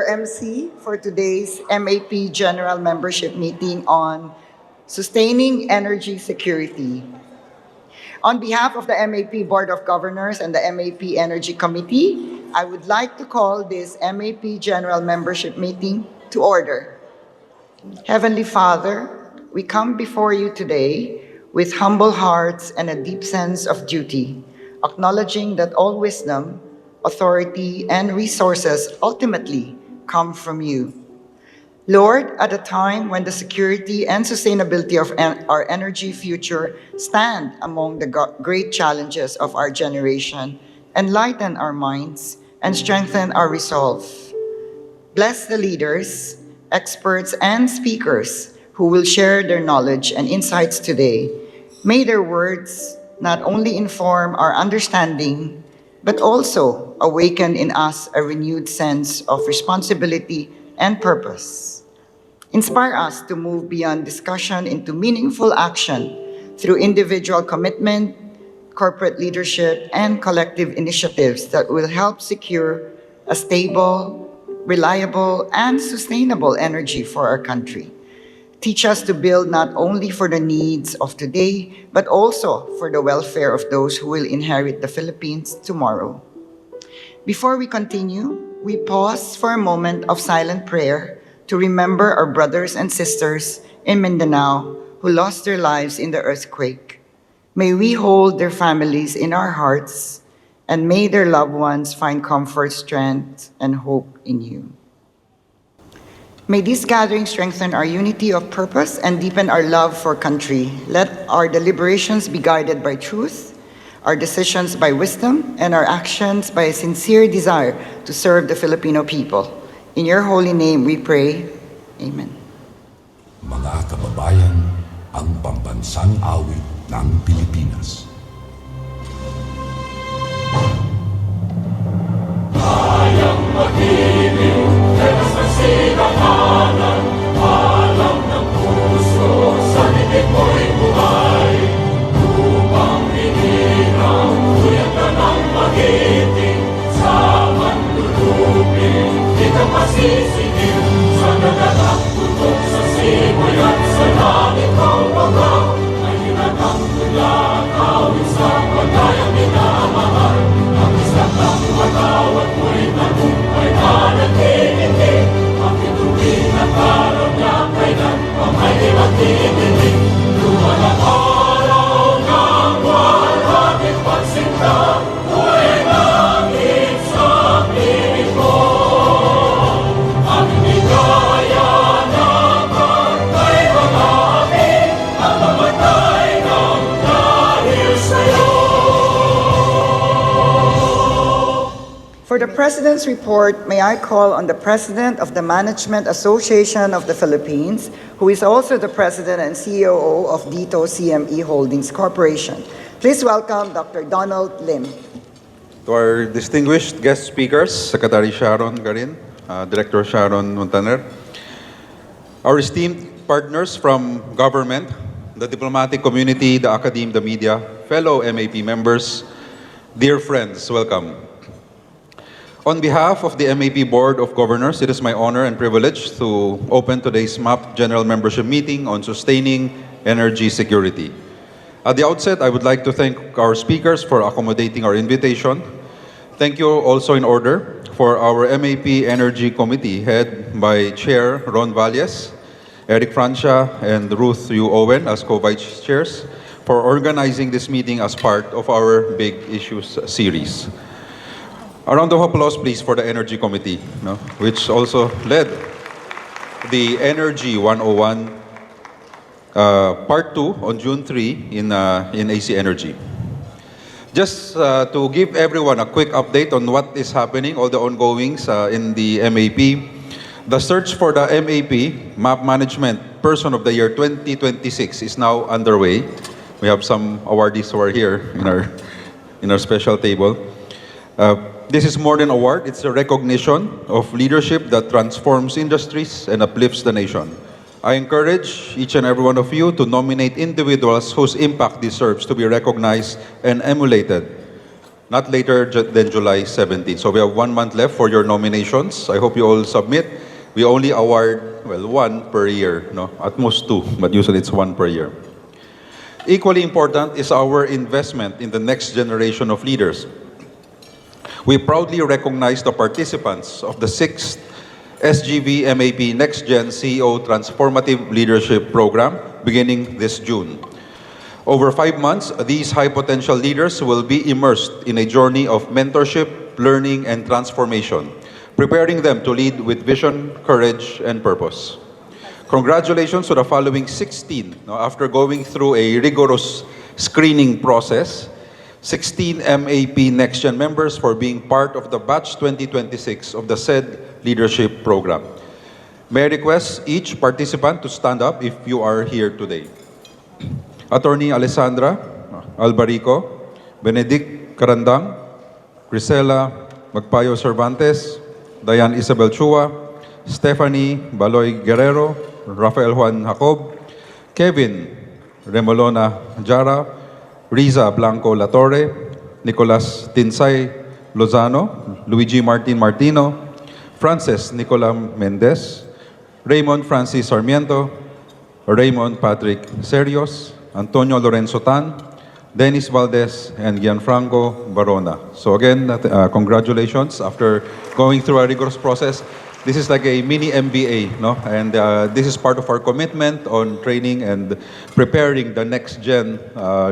MC for today's MAP General Membership Meeting on Sustaining Energy Security. On behalf of the MAP Board of Governors and the MAP Energy Committee, I would like to call this MAP General Membership Meeting to order. Heavenly Father, we come before you today with humble hearts and a deep sense of duty, acknowledging that all wisdom, authority, and resources ultimately come from you. Lord, at a time when the security and sustainability of our energy future stand among the great challenges of our generation, enlighten our minds and strengthen our resolve. Bless the leaders, experts, and speakers who will share their knowledge and insights today. May their words not only inform our understanding, but also awaken in us a renewed sense of responsibility and purpose. Inspire us to move beyond discussion into meaningful action through individual commitment, corporate leadership, and collective initiatives that will help secure a stable, reliable, and sustainable energy for our country. Teach us to build not only for the needs of today, but also for the welfare of those who will inherit the Philippines tomorrow. Before we continue, we pause for a moment of silent prayer to remember our brothers and sisters in Mindanao who lost their lives in the earthquake. May we hold their families in our hearts, and may their loved ones find comfort, strength, and hope in you. May this gathering strengthen our unity of purpose and deepen our love for country. Let our deliberations be guided by truth, our decisions by wisdom, and our actions by a sincere desire to serve the Filipino people. In your holy name we pray. Amen. Mga kababayan, ang pambansang awit ng Pilipinas. Kayang mag-ibig, pero sa sinakalan, alam ng puso, sa bibig mo'y buhay. Upang hinirang, tuyang ka ng magiting, sa manlulupin, di ka masisigil, sa nagalang tutok sa simoy at sa langit ang pagkaw, ay hinatang tula, awit sa pagkayang minamahal, ang isang ng matawat mo'y tagumpay na nagtitindig, ang ituwing at araw niya kailan ang may iwag-titindig. Lumalang araw ng walhating pagsinta, huwag langit sa piling ko. Ang hindi kaya na pagkay mag-api, at mamatay ng dahil sa'yo. For the President's report, may I call on the President of the Management Association of the Philippines, who is also the President and COO of DITO CME Holdings Corporation. Please welcome Dr. Donald Lim. To our distinguished guest speakers, Secretary Sharon Garin, Director Sharon Montaner, our esteemed partners from government, the diplomatic community, the academe, the media, fellow MAP members, dear friends, welcome. On behalf of the MAP Board of Governors, it is my honor and privilege to open today's MAP General Membership Meeting on Sustaining Energy Security. At the outset, I would like to thank our speakers for accommodating our invitation. Thank you also in order for our MAP Energy Committee, head by Chair Ron Valles, Eric Francia, and Ruth Yu Owen as co-vice chairs, for organizing this meeting as part of our Big Issues series. A round of applause, please, for the Energy Committee, which also led the Energy 101 Part 2 on June 3 in AC Energy. Just to give everyone a quick update on what is happening, all the ongoings in the MAP, the search for the MAP Management Person of the Year 2026 is now underway. We have some awardees who are here in our special table. This is more than an award, it's a recognition of leadership that transforms industries and uplifts the nation. I encourage each and every one of you to nominate individuals whose impact deserves to be recognized and emulated. not later than July 17. So we have 1 month left for your nominations. I hope you all submit. We only award, well, one per year, no? At most two, but usually it's one per year. Equally important is our investment in the next generation of leaders. We proudly recognize the participants of the 6th SGV MAP Next Gen CEO Transformative Leadership Program beginning this June. Over 5 months, these high-potential leaders will be immersed in a journey of mentorship, learning, and transformation, preparing them to lead with vision, courage, and purpose. Congratulations to the following 16. Now, after going through a rigorous screening process, 16 MAP Next Gen members for being part of the Batch 2026 of the said leadership program. May I request each participant to stand up if you are here today. Attorney Alessandra Albarico, Benedict Carandang, Grisela Magpayo Cervantes, Diane Isabel Chua, Stephanie Baloy Guerrero, Rafael Juan Jacob, Kevin Remolona Jara, Riza Blanco Latorre, Nicolas Tinsay Lozano, Luigi Martin Martino, Frances Nicola Mendez, Raymond Francis Sarmiento, Raymond Patrick Serios, Antonio Lorenzo Tan, Dennis Valdez, and Gianfranco Barona. So again, congratulations. After going through a rigorous process, this is like a mini MBA, no? And this is part of our commitment on training and preparing the next gen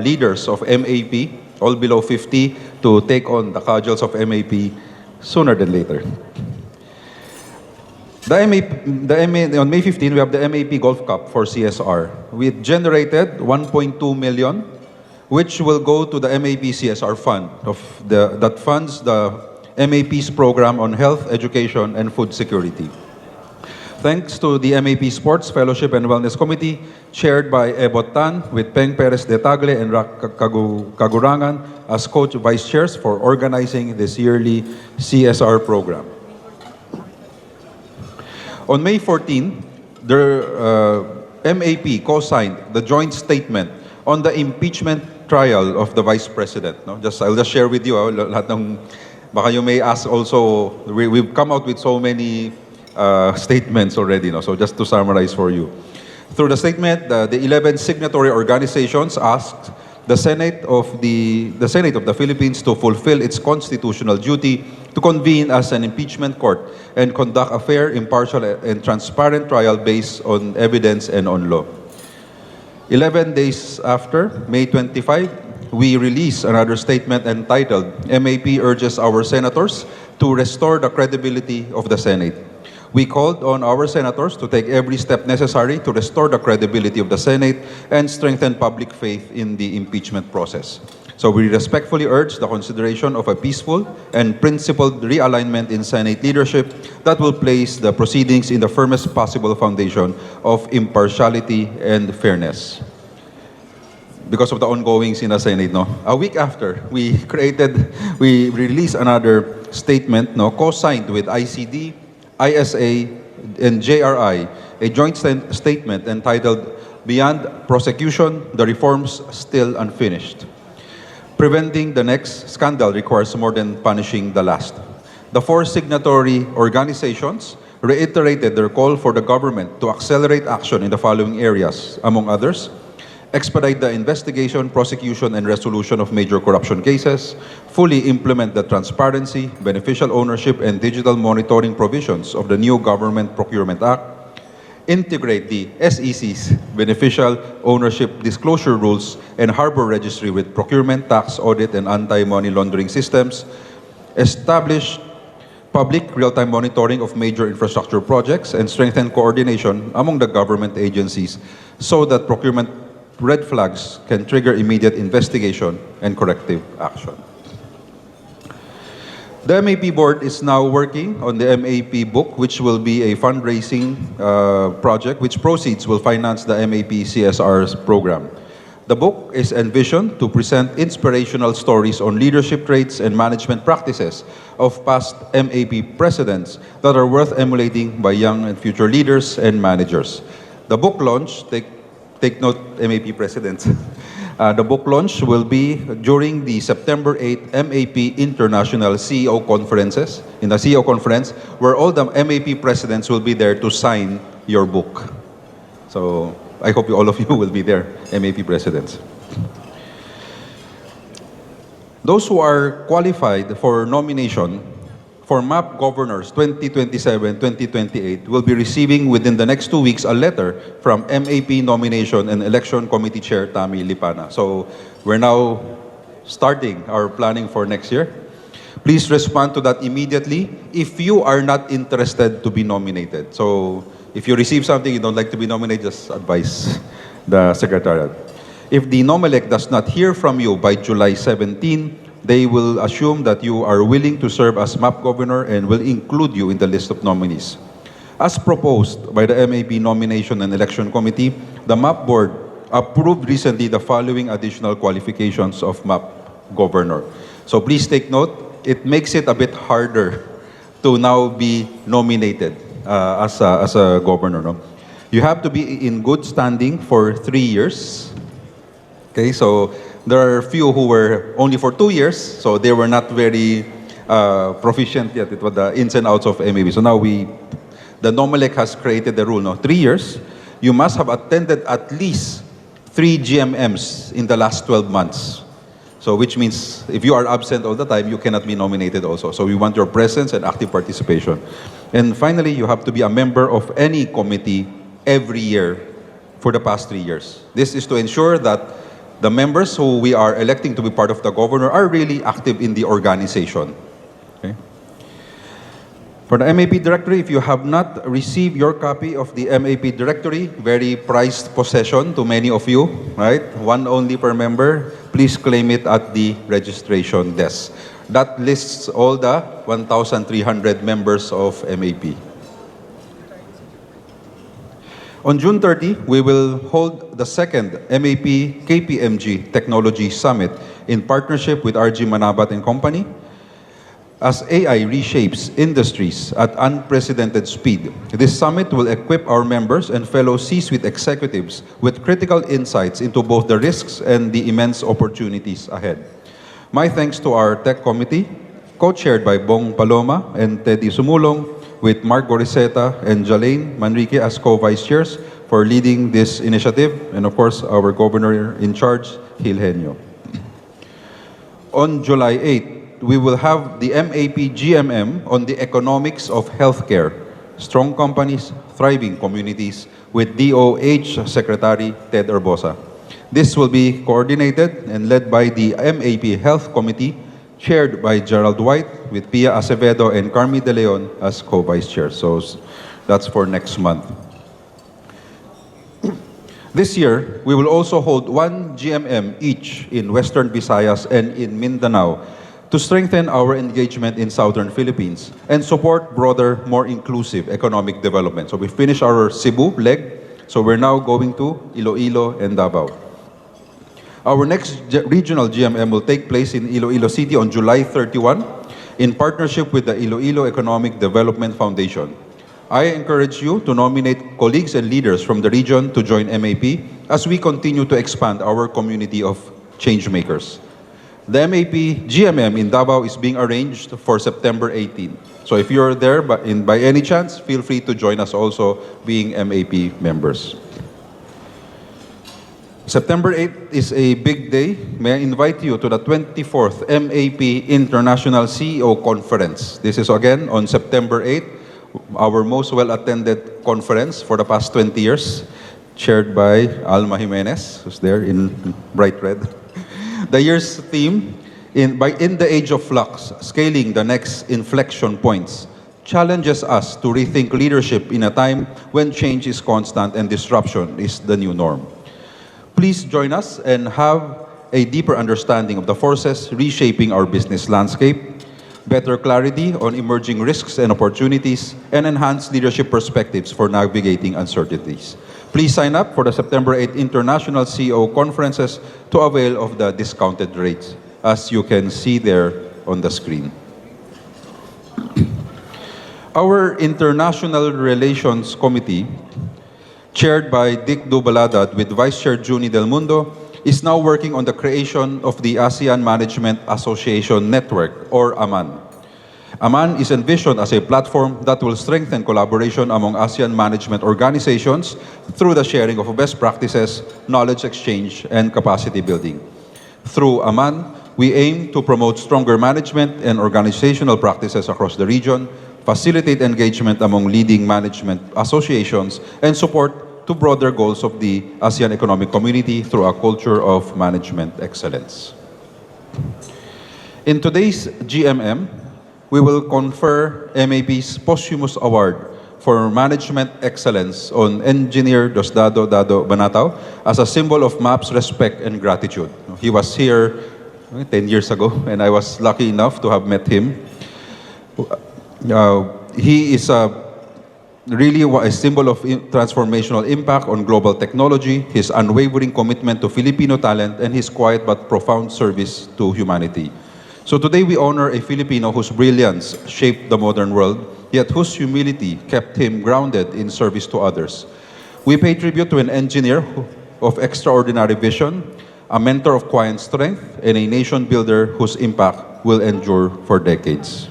leaders of MAP, all below 50, to take on the cudgels of MAP sooner than later. On May 15, we have the MAP Golf Cup for CSR. We generated 1.2 million, which will go to the MAP CSR fund that funds the MAP's program on health, education, and food security. Thanks to the MAP Sports Fellowship and Wellness Committee, chaired by Ebot Tan, with Peng Perez de Tagle and Rak Kagurangan as co-vice chairs for organizing this yearly CSR program. On May 14, the MAP co-signed the joint statement on the impeachment trial of the Vice President. No? I'll just share with you, lahat ng, baka you may ask also, we've come out with so many statements already, no? So just to summarize for you. Through the statement, the 11 signatory organizations asked the Senate of the Philippines to fulfill its constitutional duty to convene as an impeachment court and conduct a fair, impartial, and transparent trial based on evidence and on law. 11 days after, May 25, we released another statement entitled, MAP urges our senators to restore the credibility of the Senate. We called on our senators to take every step necessary to restore the credibility of the Senate and strengthen public faith in the impeachment process. So we respectfully urge the consideration of a peaceful and principled realignment in Senate leadership that will place the proceedings in the firmest possible foundation of impartiality and fairness. Because of the ongoings in the Senate, no? A week after, we released another statement, no, co-signed with ICD, ISA, and JRI, a joint statement entitled Beyond Prosecution, the Reforms Still Unfinished. Preventing the next scandal requires more than punishing the last. The 4 signatory organizations reiterated their call for the government to accelerate action in the following areas, among others: expedite the investigation, prosecution, and resolution of major corruption cases, fully implement the transparency, beneficial ownership, and digital monitoring provisions of the new Government Procurement Act, integrate the SEC's beneficial ownership disclosure rules and harbor registry with procurement, tax, audit, and anti-money laundering systems, establish public real-time monitoring of major infrastructure projects, and strengthen coordination among the government agencies so that procurement red flags can trigger immediate investigation and corrective action. The MAP board is now working on the MAP book, which will be a fundraising project, which proceeds will finance the MAP CSR's program. The book is envisioned to present inspirational stories on leadership traits and management practices of past MAP presidents that are worth emulating by young and future leaders and managers. The book launch, take note, MAP presidents, The book launch will be during the September 8th MAP International CEO Conferences, in the CEO Conference, where all the MAP presidents will be there to sign your book. So I hope all of you will be there, MAP presidents. Those who are qualified for nomination for MAP Governors 2027-2028 will be receiving within the next 2 weeks a letter from MAP Nomination and Election Committee Chair Tammy Lipana. So we're now starting our planning for next year. Please respond to that immediately if you are not interested to be nominated. So if you receive something you don't like to be nominated, just advise the Secretariat. If the NOMELEC does not hear from you by July 17, they will assume that you are willing to serve as MAP Governor and will include you in the list of nominees. As proposed by the MAP Nomination and Election Committee, the MAP Board approved recently the following additional qualifications of MAP Governor. So please take note, it makes it a bit harder to now be nominated as a governor. No? You have to be in good standing for 3 years. Okay, so there are few who were only for 2 years, so they were not very proficient yet with the ins and outs of MAB. So now the NOMELEC has created the rule, no? 3 years, you must have attended at least 3 GMMs in the last 12 months. So which means if you are absent all the time, you cannot be nominated also. So we want your presence and active participation. And finally, you have to be a member of any committee every year for the past 3 years. This is to ensure that the members who we are electing to be part of the governor are really active in the organization. Okay? For the MAP directory, if you have not received your copy of the MAP directory, very prized possession to many of you, right? One only per member. Please claim it at the registration desk. That lists all the 1,300 members of MAP. On June 30, we will hold the second MAP KPMG Technology Summit in partnership with RG Manabat and Company. As AI reshapes industries at unprecedented speed, this summit will equip our members and fellow C-suite executives with critical insights into both the risks and the immense opportunities ahead. My thanks to our tech committee, co-chaired by Bong Paloma and Teddy Sumulong, with Mark Goriseta and Jalaine Manrique as co-vice chairs for leading this initiative, and of course, our governor in charge, Gil Henio. On July 8, we will have the MAP GMM on the economics of healthcare, strong companies, thriving communities, with DOH Secretary Ted Herbosa. This will be coordinated and led by the MAP Health Committee, chaired by Gerald White, with Pia Acevedo and Carmi De Leon as co-vice chairs. So that's for next month. This year, we will also hold 1 GMM each in Western Visayas and in Mindanao to strengthen our engagement in Southern Philippines and support broader, more inclusive economic development. So we finished our Cebu leg, so we're now going to Iloilo and Davao. Our next regional GMM will take place in Iloilo City on July 31 in partnership with the Iloilo Economic Development Foundation. I encourage you to nominate colleagues and leaders from the region to join MAP as we continue to expand our community of changemakers. The MAP GMM in Davao is being arranged for September 18. So if you're there by any chance, feel free to join us also being MAP members. September 8th is a big day. May I invite you to the 24th MAP International CEO Conference. This is again on September 8th, our most well-attended conference for the past 20 years, chaired by Alma Jimenez, who's there in bright red. The year's theme, in the age of flux, scaling the next inflection points, challenges us to rethink leadership in a time when change is constant and disruption is the new norm. Please join us and have a deeper understanding of the forces reshaping our business landscape, better clarity on emerging risks and opportunities, and enhanced leadership perspectives for navigating uncertainties. Please sign up for the September 8th International CEO Conferences to avail of the discounted rates, as you can see there on the screen. Our International Relations Committee, chaired by Dick Dubalada with Vice Chair Junie Del Mundo, is now working on the creation of the ASEAN Management Association Network, or AMAN. AMAN is envisioned as a platform that will strengthen collaboration among ASEAN management organizations through the sharing of best practices, knowledge exchange, and capacity building. Through AMAN, we aim to promote stronger management and organizational practices across the region, facilitate engagement among leading management associations, and support to broader goals of the ASEAN Economic Community through a culture of management excellence. In today's GMM, we will confer MAP's posthumous award for management excellence on Engineer Diosdado Dado Banatao as a symbol of MAP's respect and gratitude. He was here 10 years ago, and I was lucky enough to have met him. He is really a symbol of transformational impact on global technology, his unwavering commitment to Filipino talent, and his quiet but profound service to humanity. So today we honor a Filipino whose brilliance shaped the modern world, yet whose humility kept him grounded in service to others. We pay tribute to an engineer of extraordinary vision, a mentor of quiet strength, and a nation builder whose impact will endure for decades.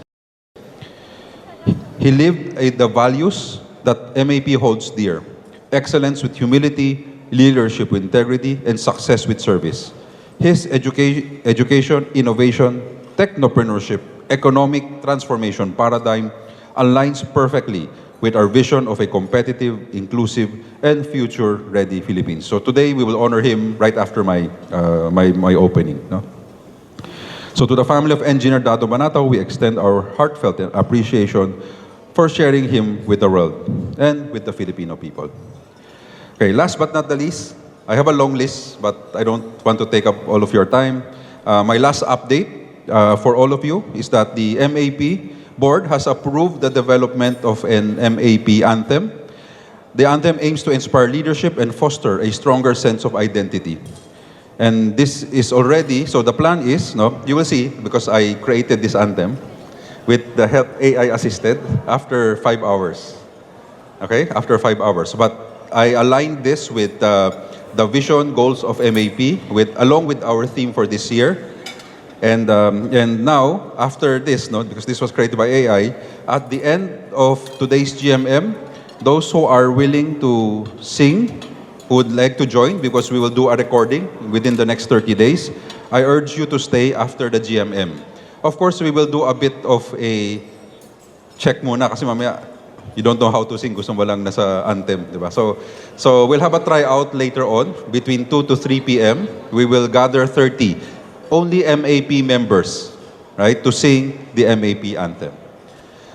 He lived the values that MAP holds dear: excellence with humility, leadership with integrity, and success with service. His education, innovation, technopreneurship, economic transformation paradigm aligns perfectly with our vision of a competitive, inclusive, and future-ready Philippines. So today we will honor him right after my opening. No? So to the family of Engineer Dado Banatao, we extend our heartfelt appreciation for sharing him with the world and with the Filipino people. Okay, last but not the least, I have a long list, but I don't want to take up all of your time. My last update for all of you is that the MAP board has approved the development of an MAP anthem. The anthem aims to inspire leadership and foster a stronger sense of identity. And this is already, so the plan is, no, you will see, because I created this anthem with the help AI assisted after 5 hours. Okay, after 5 hours. But I aligned this with the vision goals of MAP along with our theme for this year. And now, after this, no, because this was created by AI, at the end of today's GMM, those who are willing to sing, who would like to join, because we will do a recording within the next 30 days, I urge you to stay after the GMM. Of course, we will do a bit of a check muna, kasi mamaya, you don't know how to sing, gusto mo lang nasa anthem, di ba? So we'll have a tryout later on, between 2 to 3 p.m. We will gather 30 only MAP members, right, to sing the MAP anthem.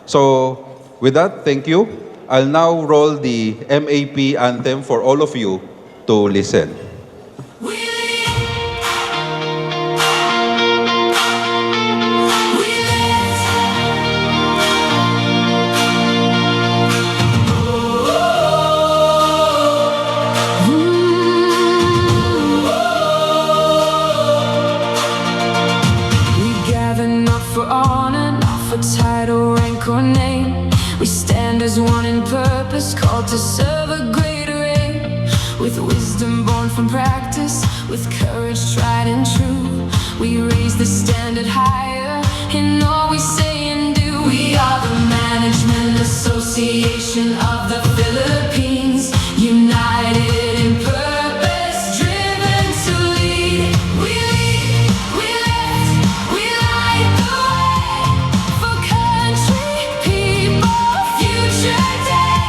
So, with that, thank you. I'll now roll the MAP anthem for all of you to listen. Called to serve a greater aim, with wisdom born from practice, with courage tried and true. We raise the standard higher in all we say and do. We are the Management Association of the Philippines, united in purpose, driven to lead. We lead, we lift, we light the way for country, people, future day.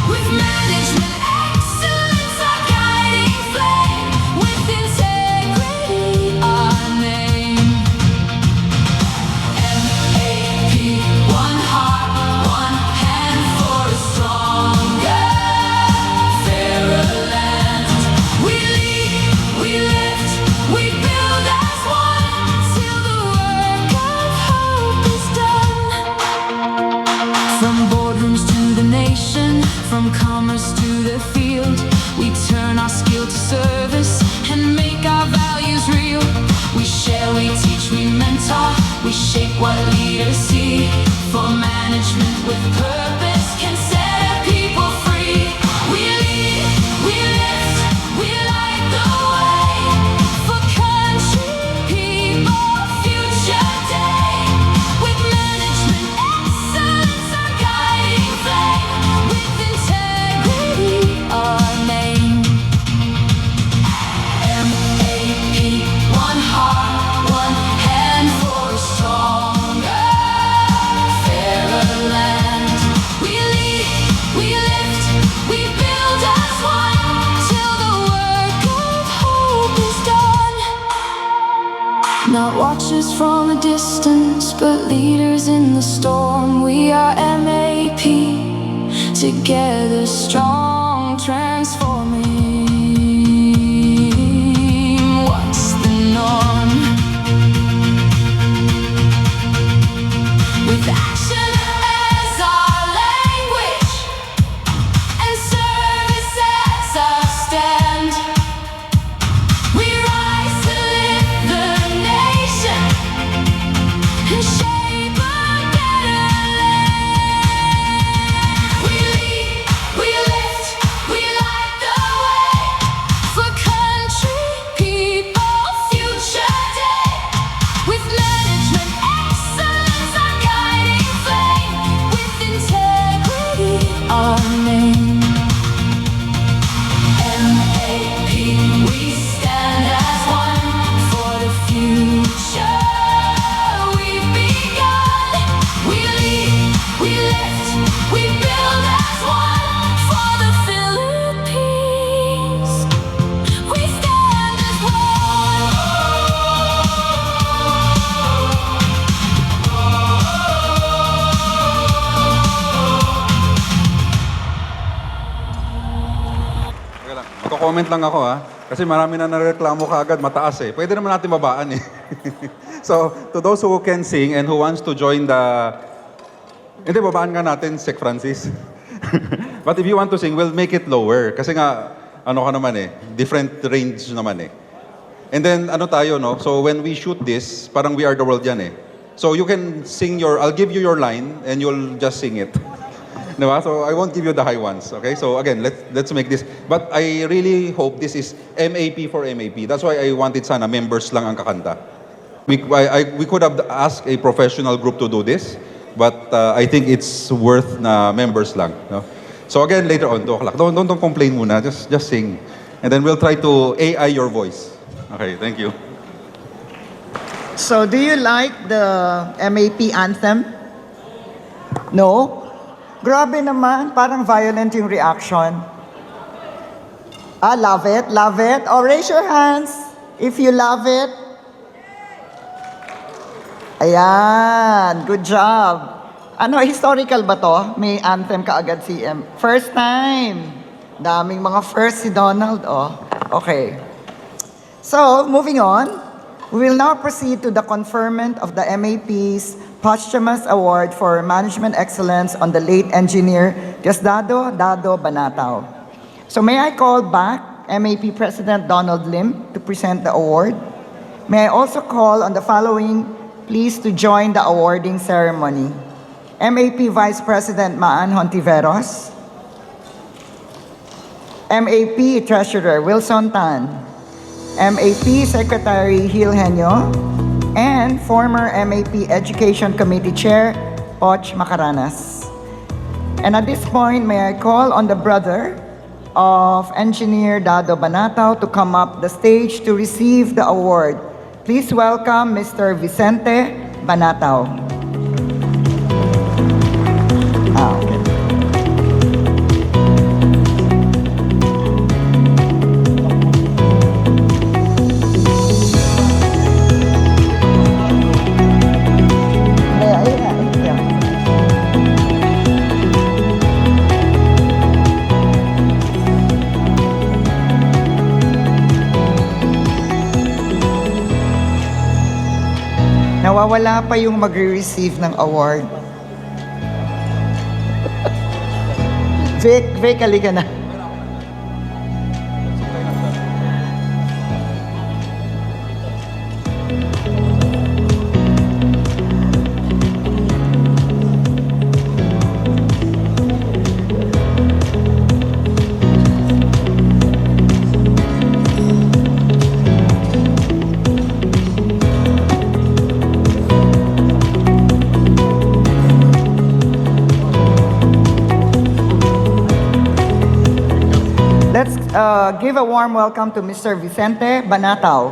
With management excellence, our guiding flame, with integrity, our name. MAP, one heart, one hand for a stronger, fairer land. We lead, we lift, we build as one, till the work of hope is done. From boardrooms to the nation, from commerce to the field, we turn our skill to service and make our values real. We share, we teach, we mentor, we shape what leaders see. For management with purpose can set people free. We lead, we lift, we light the way Not watchers from a distance, but leaders in the storm. We are MAP, together strong, transforming. What's the norm? With action as our language and service as our stand, we rise to lift the nation and shape a better land. We lead, we lift, we light the way for country, people, future day. With management excellence, our guiding flame. With integrity, our name. MAP, we stand as one for the future we've begun. We lead, we lift, we build as one for the Philippines. We stand as one. Teka lang, magko-comment lang ako ha. Kasi marami na nareklamo kaagad, mataas eh. Pwede naman natin babaan eh. So, to those who can sing and who wants to join the... Hindi, babaan nga natin, Sec Francis. But if you want to sing, we'll make it lower. Kasi nga, ano ka naman eh, different range naman eh. And then, ano tayo, no? So, when we shoot this, parang We Are the World yan eh. So, you can sing your... I'll give you your line and you'll just sing it. Diba? So I won't give you the high ones. Okay? So again, let's make this. But I really hope this is MAP for MAP. That's why I wanted sana members lang ang kakanta. We could have asked a professional group to do this, but I think it's worth na members lang. No? So again, later on, 2 o'clock. Don't complain muna. Just sing. And then we'll try to AI your voice. Okay, thank you. So, do you like the MAP anthem? No? Grabe naman, parang violent yung reaction. Love it, love it. Oh, raise your hands if you love it. Ayan, good job. Ano, historical ba to? May anthem ka agad si M. First time. Daming mga first si Donald, oh. Okay. So, moving on. We will now proceed to the conferment of the MAP's posthumous award for management excellence on the late engineer Diosdado Dado Banatao. So may I call back MAP President Donald Lim to present the award? May I also call on the following please to join the awarding ceremony. MAP Vice President Maan Hontiveros, MAP Treasurer Wilson Tan, MAP Secretary Gil Henyo, and former MAP Education Committee Chair, Poch Macaranas. And at this point, may I call on the brother of Engineer Dado Banatao to come up the stage to receive the award. Please welcome Mr. Vicente Banatao. Okay. Nawawala pa yung magre-receive ng award. Vic, halika na. Let's give a warm welcome to Mr. Vicente Banatao.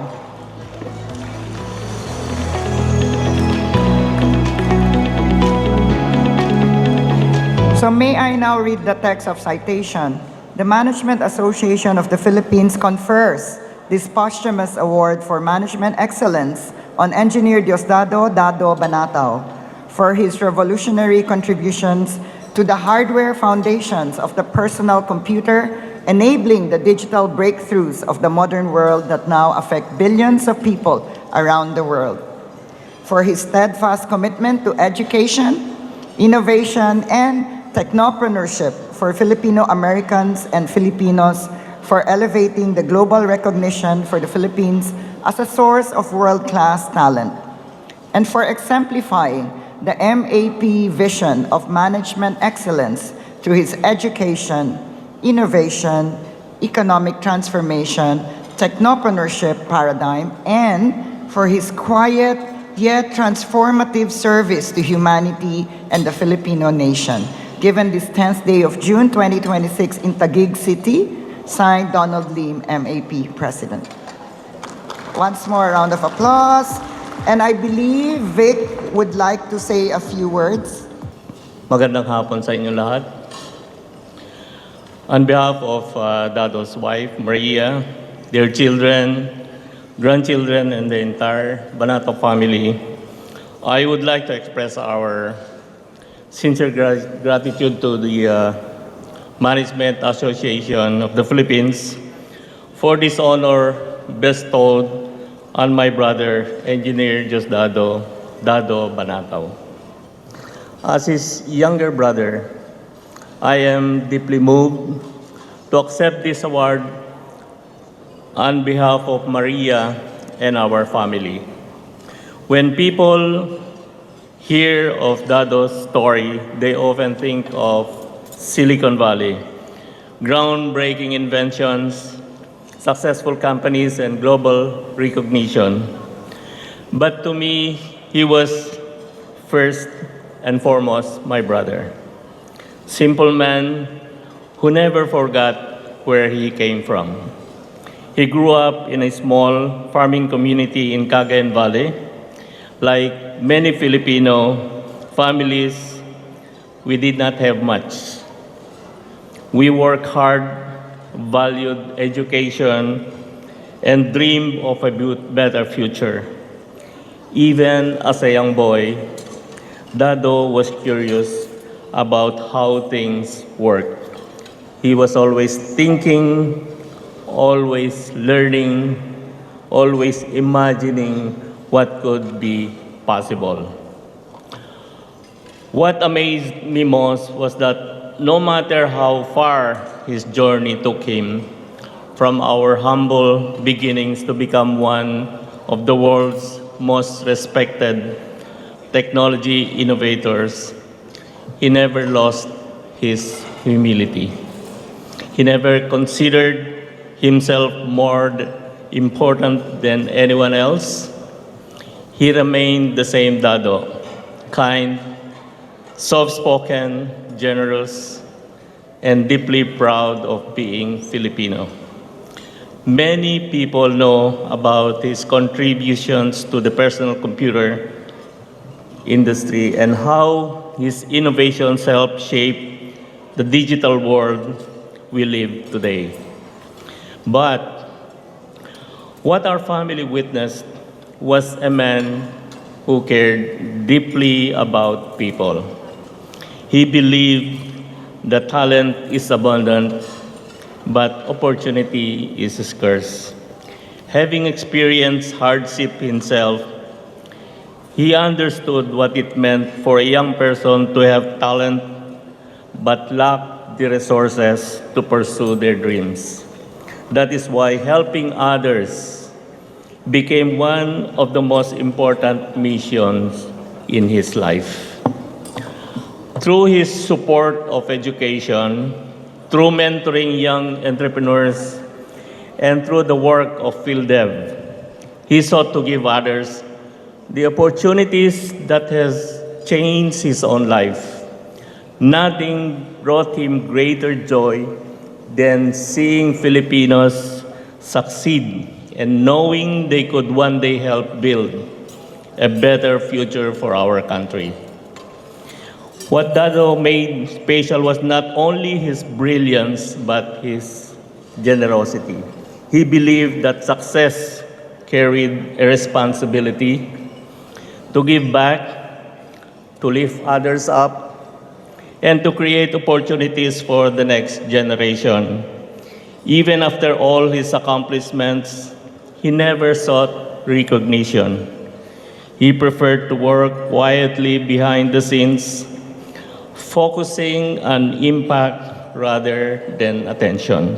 So may I now read the text of citation. The Management Association of the Philippines confers this posthumous award for management excellence on Engineer Diosdado Dado Banatao for his revolutionary contributions to the hardware foundations of the personal computer, enabling the digital breakthroughs of the modern world that now affect billions of people around the world. For his steadfast commitment to education, innovation, and technopreneurship for Filipino Americans and Filipinos, for elevating the global recognition for the Philippines as a source of world-class talent, and for exemplifying the MAP vision of management excellence through his education, innovation, economic transformation, technopreneurship paradigm, and for his quiet yet transformative service to humanity and the Filipino nation. Given this 10th day of June 2026 in Taguig City, signed Donald Lim, MAP President. Once more, a round of applause. And I believe Vic would like to say a few words. Magandang hapon sa inyo lahat. On behalf of Dado's wife, Maria, their children, grandchildren, and the entire Banato family, I would like to express our sincere gratitude to the Management Association of the Philippines for this honor bestowed on my brother, Engineer Diosdado Dado Banatao. As his younger brother, I am deeply moved to accept this award on behalf of Maria and our family. When people hear of Dado's story, they often think of Silicon Valley, groundbreaking inventions, successful companies, and global recognition. But to me, he was first and foremost my brother. Simple man who never forgot where he came from. He grew up in a small farming community in Cagayan Valley. Like many Filipino families, we did not have much. We worked hard, valued education, and dreamed of a better future. Even as a young boy, Dado was curious about how things worked. He was always thinking, always learning, always imagining what could be possible. What amazed me most was that no matter how far his journey took him, from our humble beginnings to become one of the world's most respected technology innovators, he never lost his humility. He never considered himself more important than anyone else. He remained the same Dado, kind, soft-spoken, generous, and deeply proud of being Filipino. Many people know about his contributions to the personal computer industry and how his innovations help shape the digital world we live today. But what our family witnessed was a man who cared deeply about people. He believed that talent is abundant, but opportunity is scarce. Having experienced hardship himself, he understood what it meant for a young person to have talent but lack the resources to pursue their dreams. That is why helping others became one of the most important missions in his life. Through his support of education, through mentoring young entrepreneurs, and through the work of field dev, he sought to give others the opportunities that has changed his own life. Nothing brought him greater joy than seeing Filipinos succeed and knowing they could one day help build a better future for our country. What Dado made special was not only his brilliance, but his generosity. He believed that success carried a responsibility to give back, to lift others up, and to create opportunities for the next generation. Even after all his accomplishments, he never sought recognition. He preferred to work quietly behind the scenes, focusing on impact rather than attention.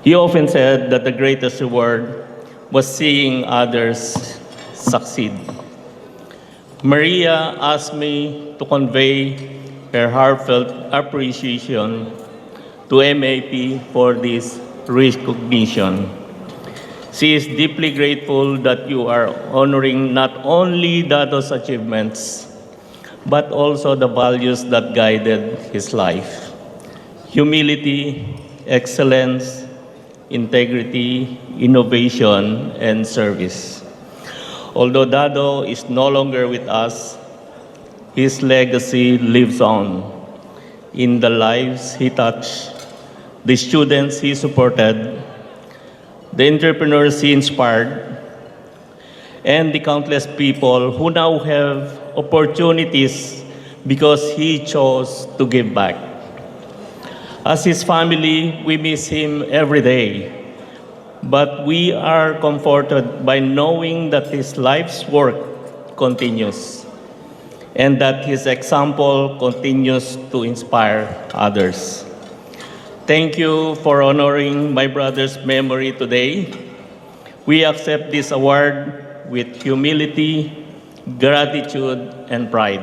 He often said that the greatest reward was seeing others succeed. Maria asked me to convey her heartfelt appreciation to MAP for this recognition. She is deeply grateful that you are honoring not only Dado's achievements, but also the values that guided his life: humility, excellence, integrity, innovation, and service. Although Dado is no longer with us, his legacy lives on in the lives he touched, the students he supported, the entrepreneurs he inspired, and the countless people who now have opportunities because he chose to give back. As his family, we miss him every day, but we are comforted by knowing that his life's work continues and that his example continues to inspire others. Thank you for honoring my brother's memory today. We accept this award with humility, gratitude, and pride.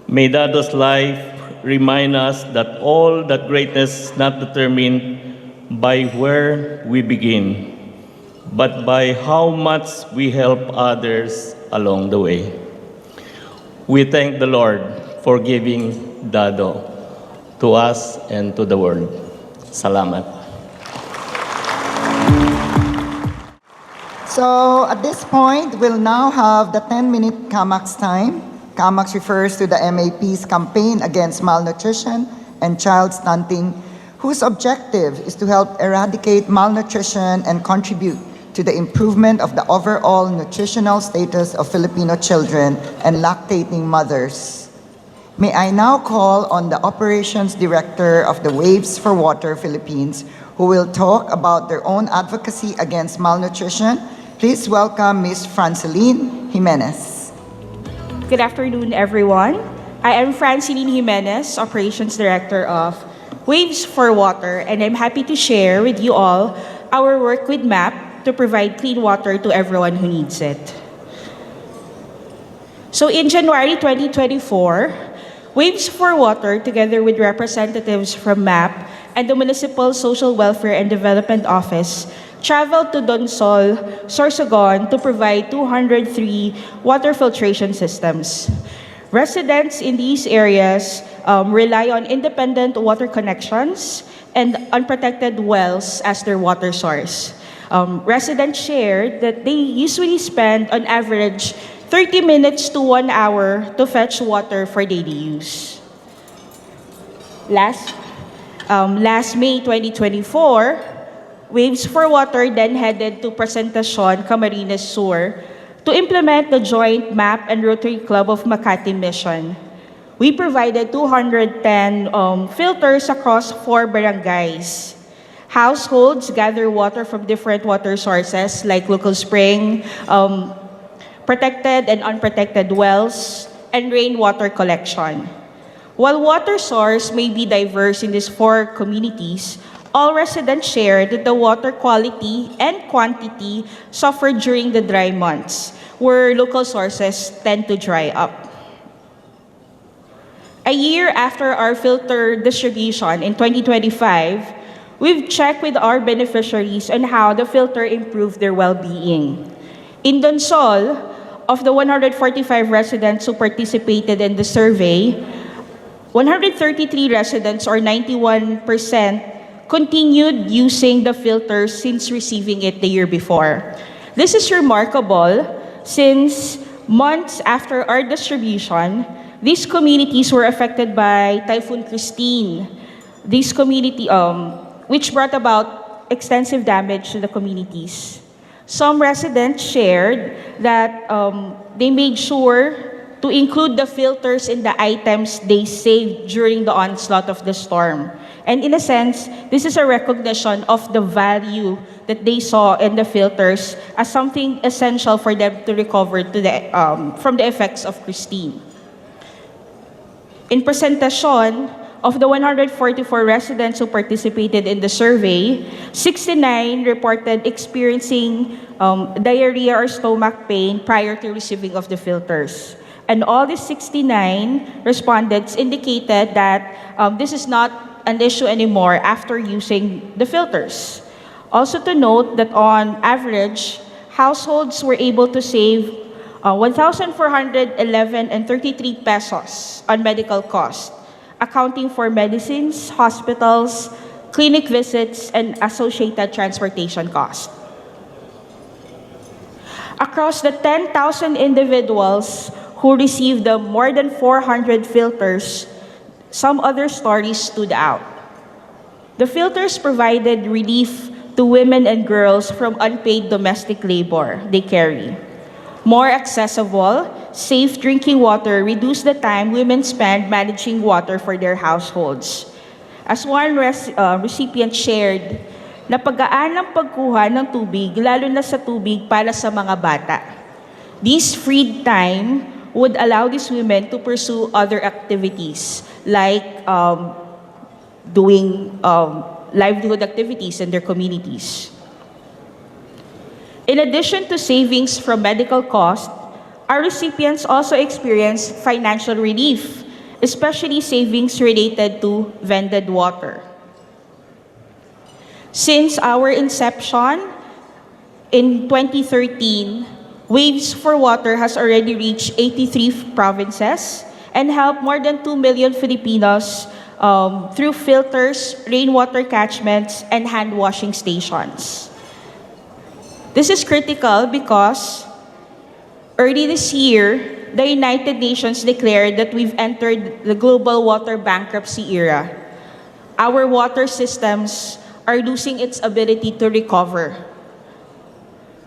May Dado's life remind us that all that greatness is not determined by where we begin, but by how much we help others along the way. We thank the Lord for giving Dado to us and to the world. Salamat. So at this point, we'll now have the 10-minute CAMAX time. CAMAX refers to the MAP's campaign against malnutrition and child stunting, whose objective is to help eradicate malnutrition and contribute to the improvement of the overall nutritional status of Filipino children and lactating mothers. May I now call on the Operations Director of the Waves for Water Philippines, who will talk about their own advocacy against malnutrition. Please welcome Ms. Franceline Jimenez. Good afternoon, everyone. I am Franceline Jimenez, Operations Director of Waves for Water, and I'm happy to share with you all our work with MAP to provide clean water to everyone who needs it. So in January 2024, Waves for Water, together with representatives from MAP and the Municipal Social Welfare and Development Office, traveled to Donsol, Sorsogon to provide 203 water filtration systems. Residents in these areas rely on independent water connections and unprotected wells as their water source. Residents shared that they usually spend on average 30 minutes to 1 hour to fetch water for daily use. Last May 2024, Waves for Water then headed to Presentacion, Camarines Sur to implement the joint MAP and Rotary Club of Makati mission. We provided 210 filters across 4 barangays. Households gather water from different water sources like local spring, protected and unprotected wells, and rainwater collection. While water source may be diverse in these 4 communities, all residents share that the water quality and quantity suffered during the dry months, where local sources tend to dry up. A year after our filter distribution in 2025, we've checked with our beneficiaries on how the filter improved their well-being. In Donsol, of the 145 residents who participated in the survey, 133 residents, or 91%, continued using the filter since receiving it the year before. This is remarkable since months after our distribution, these communities were affected by Typhoon Christine. This community, which brought about extensive damage to the communities. Some residents shared that they made sure to include the filters in the items they saved during the onslaught of the storm. And in a sense, this is a recognition of the value that they saw in the filters as something essential for them to recover from the effects of Christine. In presentation, of the 144 residents who participated in the survey, 69 reported experiencing diarrhea or stomach pain prior to receiving of the filters. And all the 69 respondents indicated that this is not an issue anymore after using the filters. Also to note that on average, households were able to save 1,411 and 33 pesos on medical costs, accounting for medicines, hospitals, clinic visits, and associated transportation costs. Across the 10,000 individuals who received the more than 400 filters, some other stories stood out. The filters provided relief to women and girls from unpaid domestic labor they carry. More accessible, safe drinking water reduced the time women spend managing water for their households. As one recipient shared, napagaan ang pagkuha ng tubig, lalo na sa tubig para sa mga bata. This freed time would allow these women to pursue other activities like doing livelihood activities in their communities. In addition to savings from medical costs, our recipients also experienced financial relief, especially savings related to vended water. Since our inception in 2013, Waves for Water has already reached 83 provinces and helped more than 2 million Filipinos through filters, rainwater catchments, and hand washing stations. This is critical because early this year, the United Nations declared that we've entered the global water bankruptcy era. Our water systems are losing its ability to recover.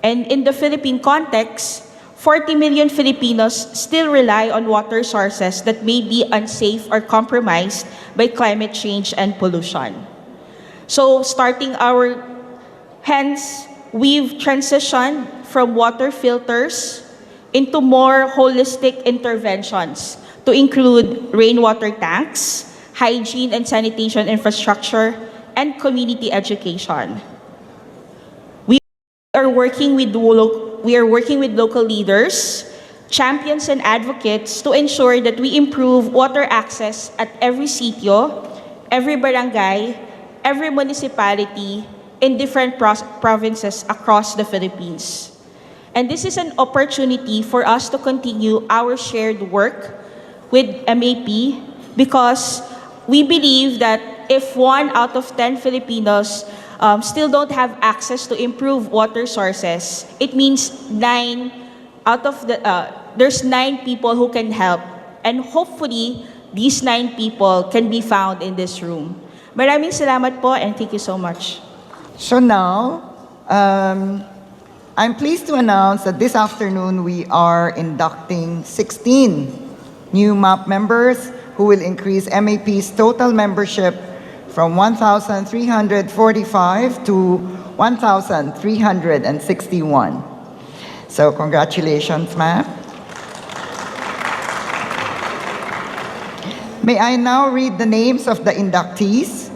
And in the Philippine context, 40 million Filipinos still rely on water sources that may be unsafe or compromised by climate change and pollution. So hence, we've transitioned from water filters into more holistic interventions to include rainwater tanks, hygiene and sanitation infrastructure, and community education. We are working with local leaders, champions and advocates to ensure that we improve water access at every sitio, every barangay, every municipality, in different provinces across the Philippines. And this is an opportunity for us to continue our shared work with MAP because we believe that if 1 out of 10 Filipinos still don't have access to improved water sources, it means there's 9 people who can help. And hopefully, these 9 people can be found in this room. Maraming salamat po and thank you so much. So now, I'm pleased to announce that this afternoon we are inducting 16 new MAP members who will increase MAP's total membership from 1,345 to 1,361. So congratulations, MAP. May I now read the names of the inductees?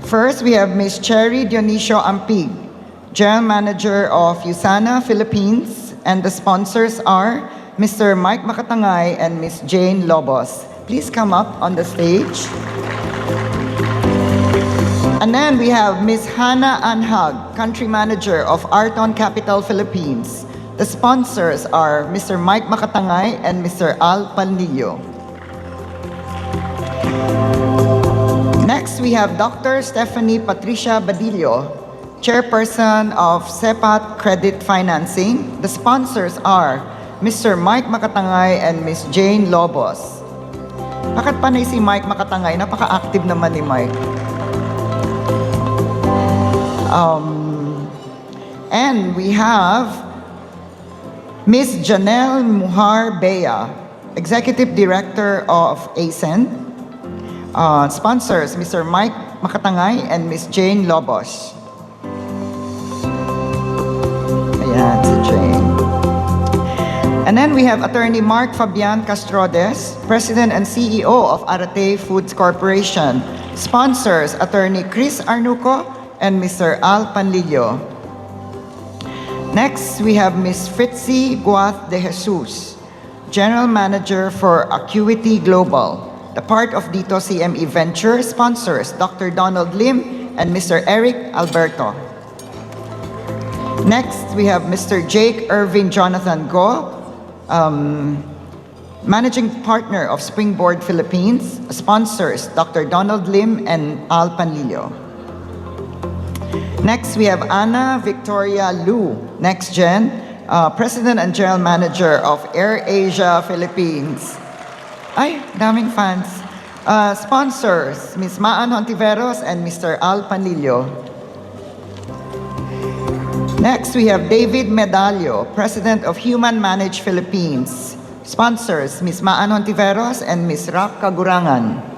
First, we have Ms. Cherry Dionisio Ampig, General Manager of USANA Philippines, and the sponsors are Mr. Mike Makatangay and Ms. Jane Lobos. Please come up on the stage. And then we have Ms. Hannah Anhag, Country Manager of Arton Capital Philippines. The sponsors are Mr. Mike Makatangay and Mr. Al Palnillo. Next, we have Dr. Stephanie Patricia Badillo, Chairperson of CEPAT Credit Financing. The sponsors are Mr. Mike Makatangay and Ms. Jane Lobos. Bakit panay si Mike Makatangay? Napaka-active naman ni Mike. And we have Ms. Janelle Muhar Bea, Executive Director of ASEN. Sponsors, Mr. Mike Makatangay and Ms. Jane Lobos. Ayan, si Jane. And then we have Attorney Mark Fabian Castrodes, President and CEO of Arate Foods Corporation. Sponsors, Attorney Chris Arnuco and Mr. Al Panlillo. Next, we have Ms. Fritzy Guath de Jesus, General Manager for Acuity Global, the part of Dito CME Venture. Sponsors, Dr. Donald Lim and Mr. Eric Alberto. Next, we have Mr. Jake Irvin Jonathan Go, Managing Partner of Springboard Philippines. Sponsors, Dr. Donald Lim and Al Panlillo. Next, we have Ana Victoria Lu, Next Gen, President and General Manager of Air Asia Philippines. Ay, daming fans. Sponsors, Ms. Maan Hontiveros and Mr. Al Panlillo. Next, we have David Medallo, President of Human Managed Philippines. Sponsors, Ms. Maan Hontiveros and Ms. Rak Kagurangan.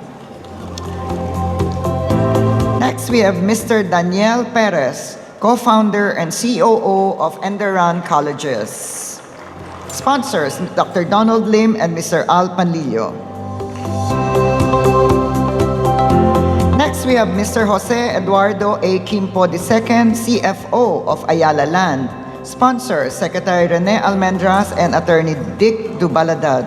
Next, we have Mr. Daniel Perez, co-founder and COO of Enderan Colleges. Sponsors, Dr. Donald Lim and Mr. Al Panlillo. Next, we have Mr. Jose Eduardo A. Quimpo II, CFO of Ayala Land. Sponsors, Secretary Rene Almendras and Attorney Dick Dubaladad.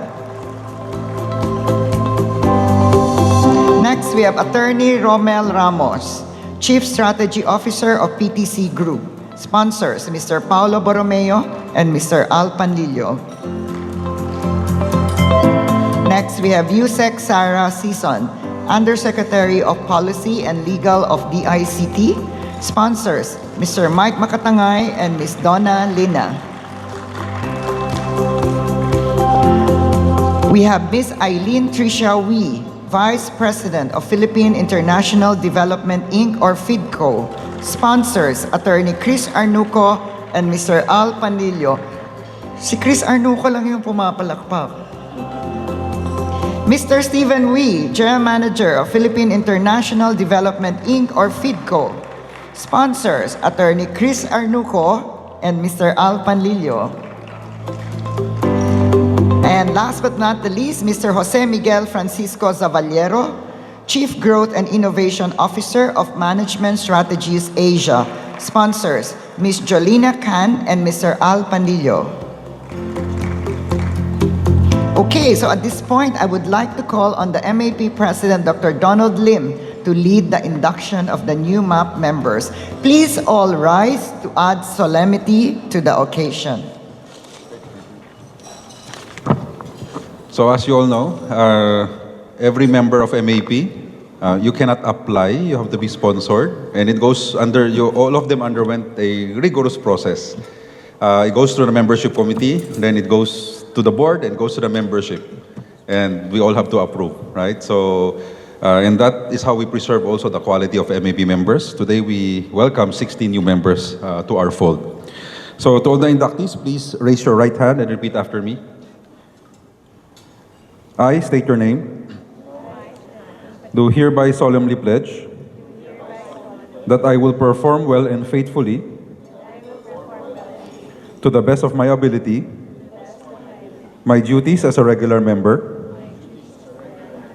Next, we have Attorney Romel Ramos, Chief Strategy Officer of PTC Group. Sponsors, Mr. Paulo Borromeo and Mr. Al Panlillo. Next, we have Yusek Sara Sison, Undersecretary of Policy and Legal of DICT. Sponsors, Mr. Mike Makatangay and Ms. Donna Lina. We have Ms. Eileen Tricia Wee, Vice President of Philippine International Development Inc. or FIDCO. Sponsors, Attorney Chris Arnuco and Mr. Al Panlillo. Si Chris Arnuco lang yung pumapalakpak. Mr. Stephen Wee, General Manager of Philippine International Development Inc. or FIDCO. Sponsors, Attorney Chris Arnuco and Mr. Al Panlillo. And last but not the least, Mr. Jose Miguel Francisco Zavallero, Chief Growth and Innovation Officer of Management Strategies Asia. Sponsors, Ms. Jolina Khan and Mr. Al Panlillo. Okay, so at this point, I would like to call on the MAP President, Dr. Donald Lim, to lead the induction of the new MAP members. Please all rise to add solemnity to the occasion. So as you all know, every member of MAP, you cannot apply, you have to be sponsored, and it goes under, all of them underwent a rigorous process. It goes through the membership committee, then it goes to the board, and goes to the membership. And we all have to approve, right? So, and that is how we preserve also the quality of MAP members. Today we welcome 16 new members to our fold. So to all the inductees, please raise your right hand and repeat after me. I state your name. Do hereby solemnly pledge that I will perform well and faithfully, to the best of my ability, my duties as a regular member,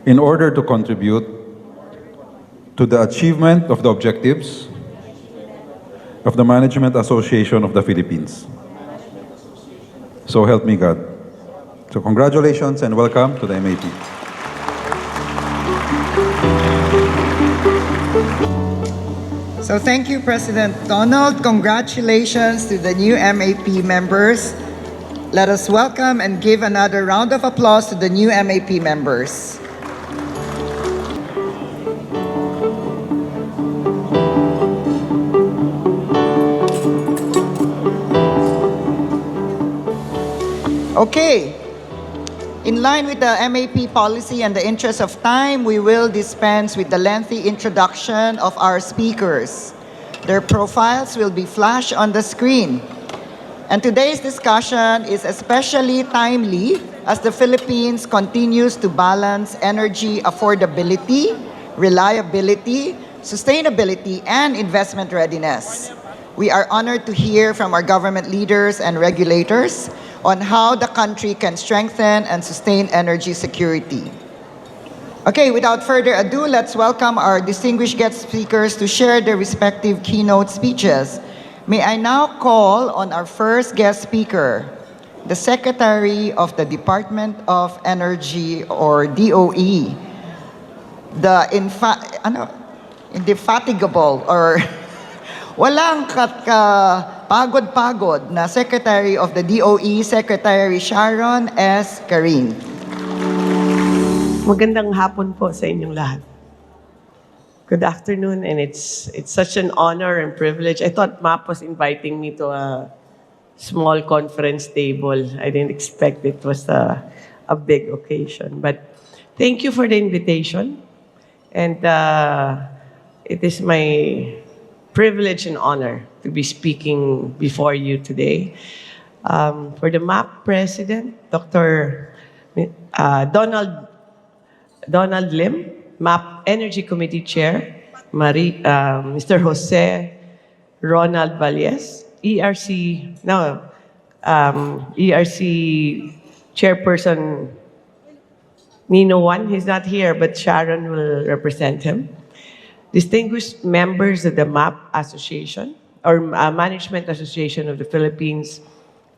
in order to contribute to the achievement of the objectives of the Management Association of the Philippines. So help me God. So congratulations and welcome to the MAP. So thank you, President Donald. Congratulations to the new MAP members. Let us welcome and give another round of applause to the new MAP members. Okay. In line with the MAP policy and the interest of time, we will dispense with the lengthy introduction of our speakers. Their profiles will be flashed on the screen. And today's discussion is especially timely as the Philippines continues to balance energy affordability, reliability, sustainability, and investment readiness. We are honored to hear from our government leaders and regulators on how the country can strengthen and sustain energy security. Okay, without further ado, let's welcome our distinguished guest speakers to share their respective keynote speeches. May I now call on our first guest speaker, the Secretary of the Department of Energy, or DOE, the indefatigable or walang pagod-pagod na Secretary of the DOE, Secretary Sharon S. Carin. Magandang hapon po sa inyong lahat. Good afternoon, and it's such an honor and privilege. I thought MAP was inviting me to a small conference table. I didn't expect it was a big occasion. But thank you for the invitation. And it is my privilege and honor to be speaking before you today. For the MAP President, Dr. Donald Lim, MAP Energy Committee Chair, Mr. Jose Ronald Valles, ERC Chairperson Nino One, he's not here, but Sharon will represent him. Distinguished members of the MAP Association, or Management Association of the Philippines,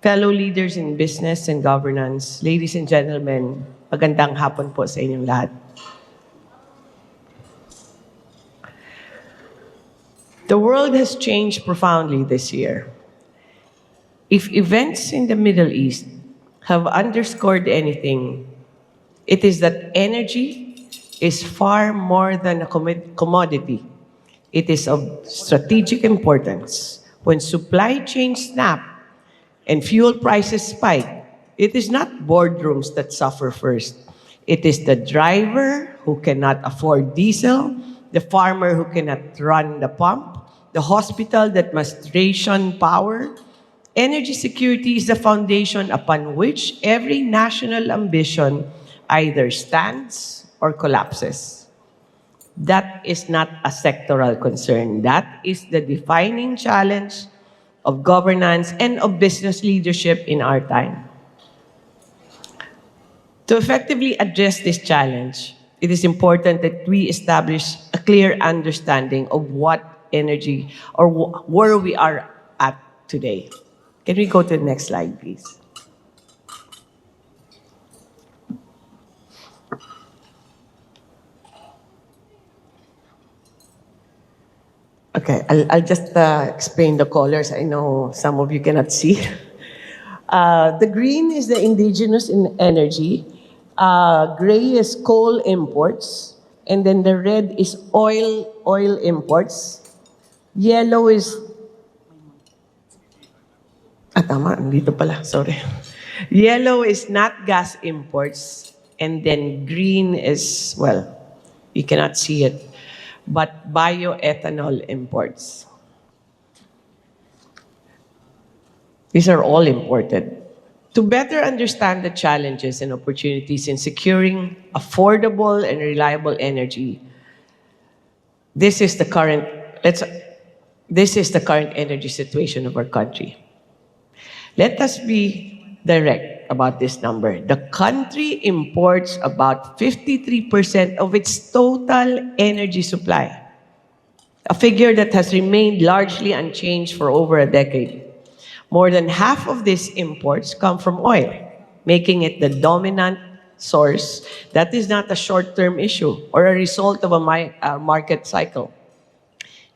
fellow leaders in business and governance, ladies and gentlemen, magandang hapon po sa inyong lahat. The world has changed profoundly this year. If events in the Middle East have underscored anything, it is that energy is far more than a commodity. It is of strategic importance. When supply chains snap and fuel prices spike, it is not boardrooms that suffer first. It is the driver who cannot afford diesel, the farmer who cannot run the pump, the hospital that must ration power. Energy security is the foundation upon which every national ambition either stands or collapses. That is not a sectoral concern. That is the defining challenge of governance and of business leadership in our time. To effectively address this challenge, it is important that we establish a clear understanding of what energy or where we are at today. Can we go to the next slide, please? Okay, I'll just explain the colors. I know some of you cannot see. The green is the indigenous in energy. Gray is coal imports. And then the red is oil imports. Yellow is... tama. Dito pala. Sorry. Yellow is not gas imports. And then green is, well, you cannot see it, but bioethanol imports. These are all imported. To better understand the challenges and opportunities in securing affordable and reliable energy, this is the current energy situation of our country. Let us be direct about this number. The country imports about 53% of its total energy supply, a figure that has remained largely unchanged for over a decade. More than half of these imports come from oil, making it the dominant source. That is not a short-term issue or a result of a market cycle.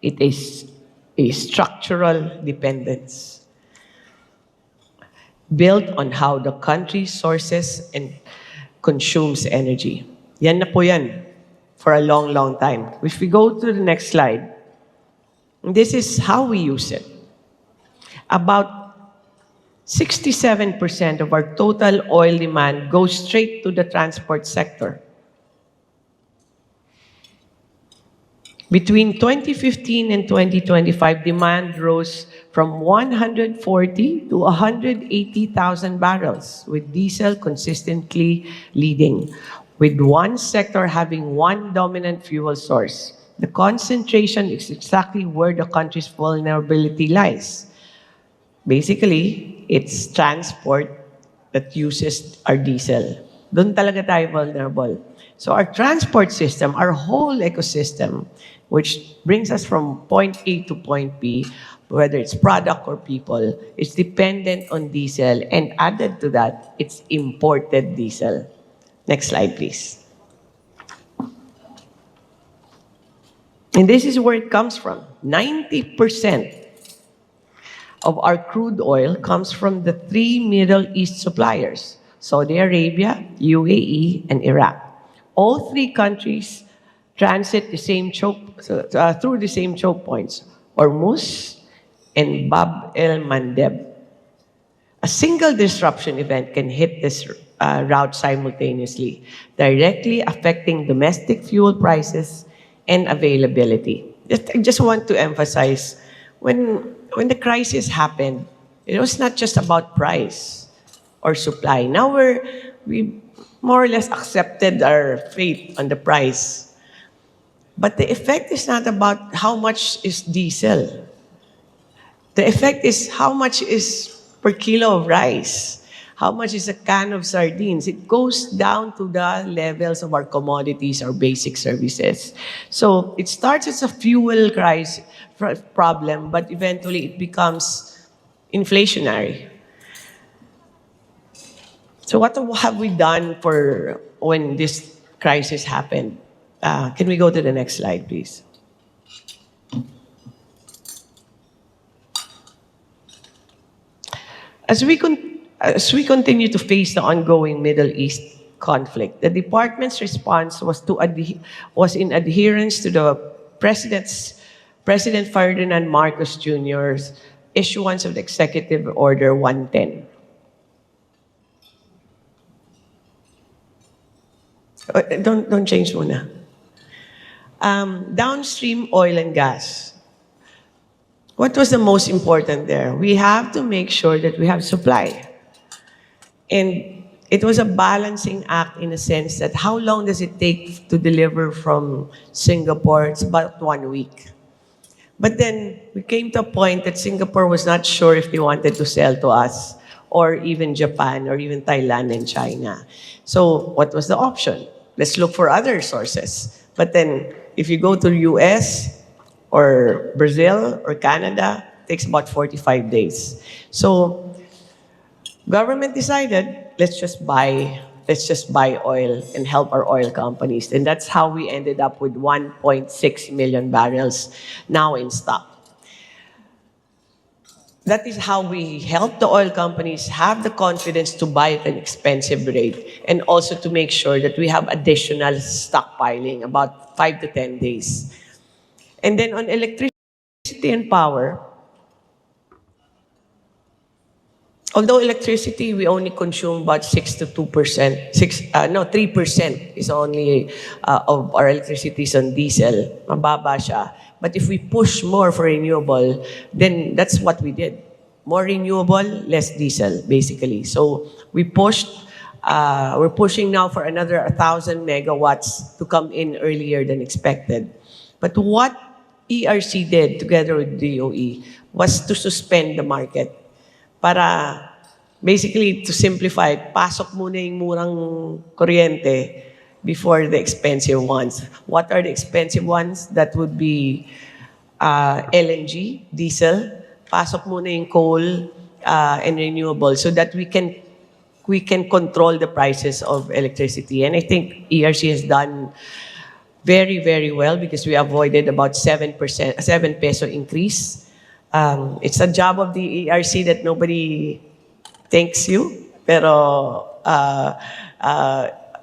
It is a structural dependence built on how the country sources and consumes energy. Yan na po yan for a long, long time. If we go to the next slide, this is how we use it. About 67% of our total oil demand goes straight to the transport sector. Between 2015 and 2025, demand rose from 140 to 180,000 barrels, with diesel consistently leading, with one sector having one dominant fuel source. The concentration is exactly where the country's vulnerability lies. Basically, it's transport that uses our diesel. Doon talaga tayo vulnerable. So our transport system, our whole ecosystem, which brings us from point A to point B, whether it's product or people, is dependent on diesel. And added to that, it's imported diesel. Next slide, please. And this is where it comes from. 90% of our crude oil comes from the three Middle East suppliers, Saudi Arabia, UAE, and Iraq. All three countries transit the same through the same choke points, Hormuz and Bab el Mandeb. A single disruption event can hit this route simultaneously, directly affecting domestic fuel prices and availability. I just want to emphasize, when the crisis happened, it was not just about price or supply. Now we more or less accepted our fate on the price. But the effect is not about how much is diesel. The effect is how much is per kilo of rice. How much is a can of sardines? It goes down to the levels of our commodities, our basic services. So it starts as a fuel crisis problem, but eventually it becomes inflationary. So what have we done for when this crisis happened? Can we go to the next slide, please? As we continue to face the ongoing Middle East conflict, the department's response was in adherence to the President Ferdinand Marcos Jr.'s issuance of the Executive Order 110. Don't change muna. Downstream oil and gas. What was the most important there? We have to make sure that we have supply. And it was a balancing act in a sense that how long does it take to deliver from Singapore? It's about 1 week. But then we came to a point that Singapore was not sure if they wanted to sell to us, or even Japan, or even Thailand and China. So what was the option? Let's look for other sources. But then if you go to the US or Brazil or Canada, it takes about 45 days. So government decided, let's just buy oil and help our oil companies. And that's how we ended up with 1.6 million barrels now in stock. That is how we help the oil companies have the confidence to buy at an expensive rate, and also to make sure that we have additional stockpiling, about 5 to 10 days. And then on electricity and power, although electricity, we only consume about 3% is only of our electricity is on diesel. Mababa siya. But if we push more for renewable, then that's what we did. More renewable, less diesel, basically. So we're pushing now for another 1,000 megawatts to come in earlier than expected. But what ERC did together with DOE was to suspend the market. Para basically, to simplify, pasok muna yung murang kuryente before the expensive ones. What are the expensive ones? That would be LNG, diesel. Pasok muna yung coal and renewable, so that we can control the prices of electricity. And I think ERC has done very, very well, because we avoided about 7 peso increase. It's a job of the ERC that nobody thanks you, pero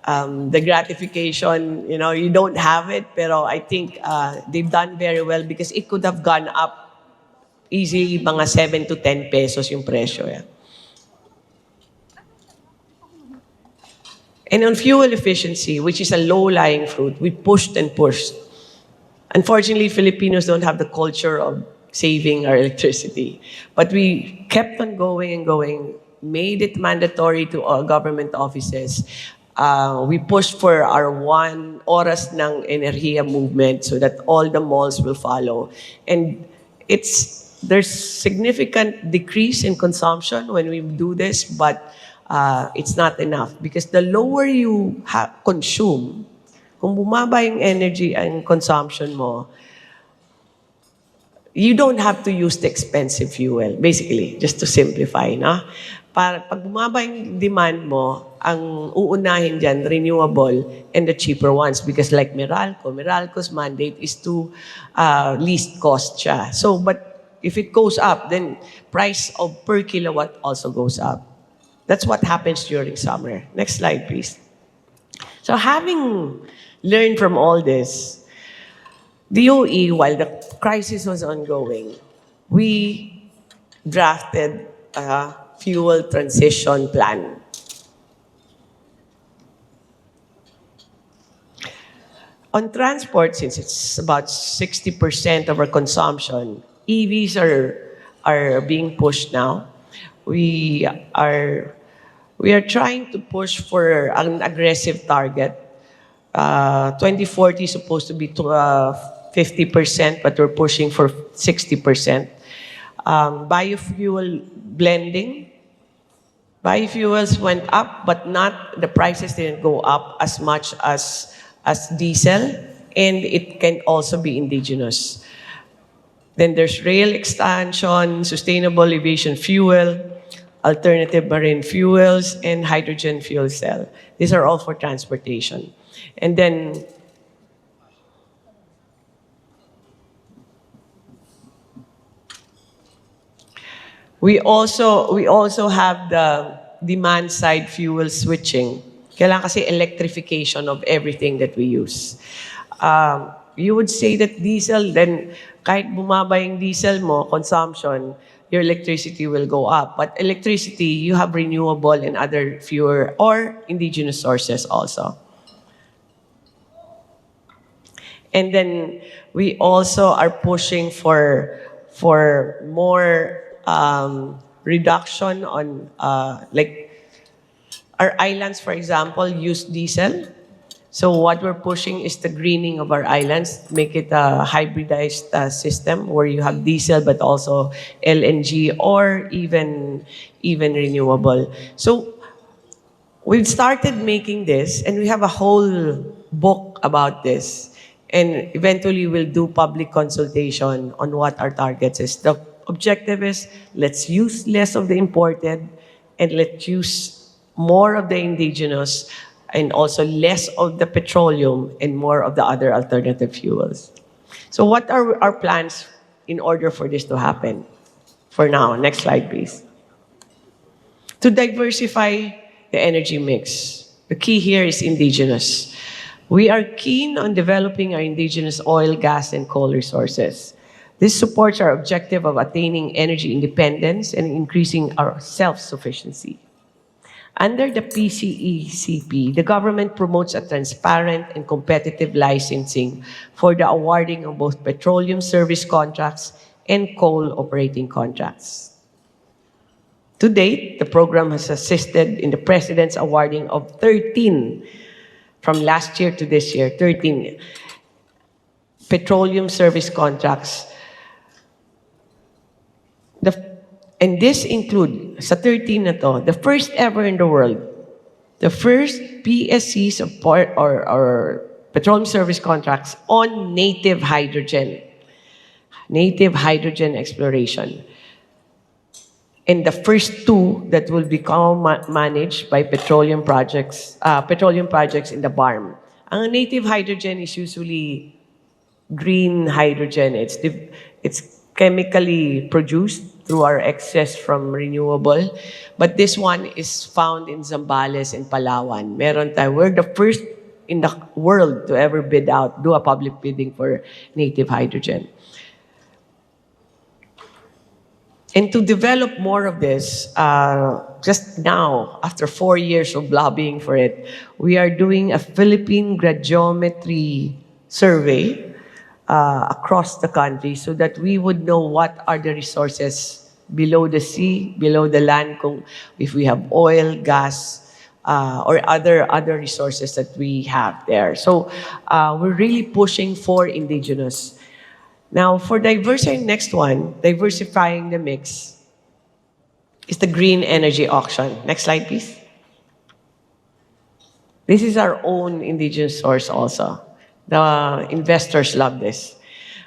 the gratification, you don't have it, pero I think they've done very well, because it could have gone up easily, mga 7 to 10 pesos yung presyo. Yeah. And on fuel efficiency, which is a low-lying fruit, we pushed and pushed. Unfortunately, Filipinos don't have the culture of saving our electricity. But we kept on going and going, made it mandatory to all government offices. We pushed for our 1 oras ng enerhiya movement so that all the malls will follow. And there's significant decrease in consumption when we do this, but it's not enough because the lower you consume, kung bumaba yung energy and consumption mo, you don't have to use the expensive fuel, basically, just to simplify, no? Para pag bumaba yung demand mo, ang uunahin dyan, renewable and the cheaper ones. Because like Meralco's mandate is to least cost siya. So, but if it goes up, then price of per kilowatt also goes up. That's what happens during summer. Next slide, please. So having learned from all this, DOE, while the crisis was ongoing, we drafted a fuel transition plan. On transport, since it's about 60% of our consumption, EVs are being pushed now. We are trying to push for an aggressive target. 2040 is supposed to be 50%, but we're pushing for 60%. Biofuel blending. Biofuels went up, but the prices didn't go up as much as diesel, and it can also be indigenous. Then there's rail expansion, sustainable aviation fuel, alternative marine fuels, and hydrogen fuel cell. These are all for transportation. And then we also have the demand side fuel switching. Kailangan kasi electrification of everything that we use. You would say that diesel, then kahit bumaba yung diesel mo, consumption, your electricity will go up. But electricity, you have renewable and other fuel or indigenous sources also. And then we also are pushing for more reduction on like our islands, for example, use diesel. So what we're pushing is the greening of our islands, make it a hybridized system where you have diesel but also LNG or even renewable. So we've started making this, and we have a whole book about this. And eventually we'll do public consultation on what our targets is. The objective is let's use less of the imported and let's use more of the indigenous and also less of the petroleum and more of the other alternative fuels. So what are our plans in order for this to happen? For now, next slide please. To diversify the energy mix, the key here is indigenous. We are keen on developing our indigenous oil, gas, and coal resources. This supports our objective of attaining energy independence and increasing our self-sufficiency. Under the PCECP, the government promotes a transparent and competitive licensing for the awarding of both petroleum service contracts and coal operating contracts. To date, the program has assisted in the President's awarding of 13, from last year to this year, 13 petroleum service contracts. And this include, sa 13 na to, the first ever in the world, the first PSCs or petroleum service contracts on native hydrogen exploration. And the first two that will become managed by petroleum projects in the BARM. Ang native hydrogen is usually green hydrogen. It's chemically produced through our excess from renewable. But this one is found in Zambales and Palawan. We're the first in the world to ever do a public bidding for native hydrogen. And to develop more of this, just now, after 4 years of lobbying for it, we are doing a Philippine gradiometry survey across the country so that we would know what are the resources below the sea, below the land, if we have oil, gas, or other resources that we have there. So we're really pushing for indigenous. Now, for diversity, next one, diversifying the mix, is the green energy auction. Next slide, please. This is our own indigenous source also. The investors love this.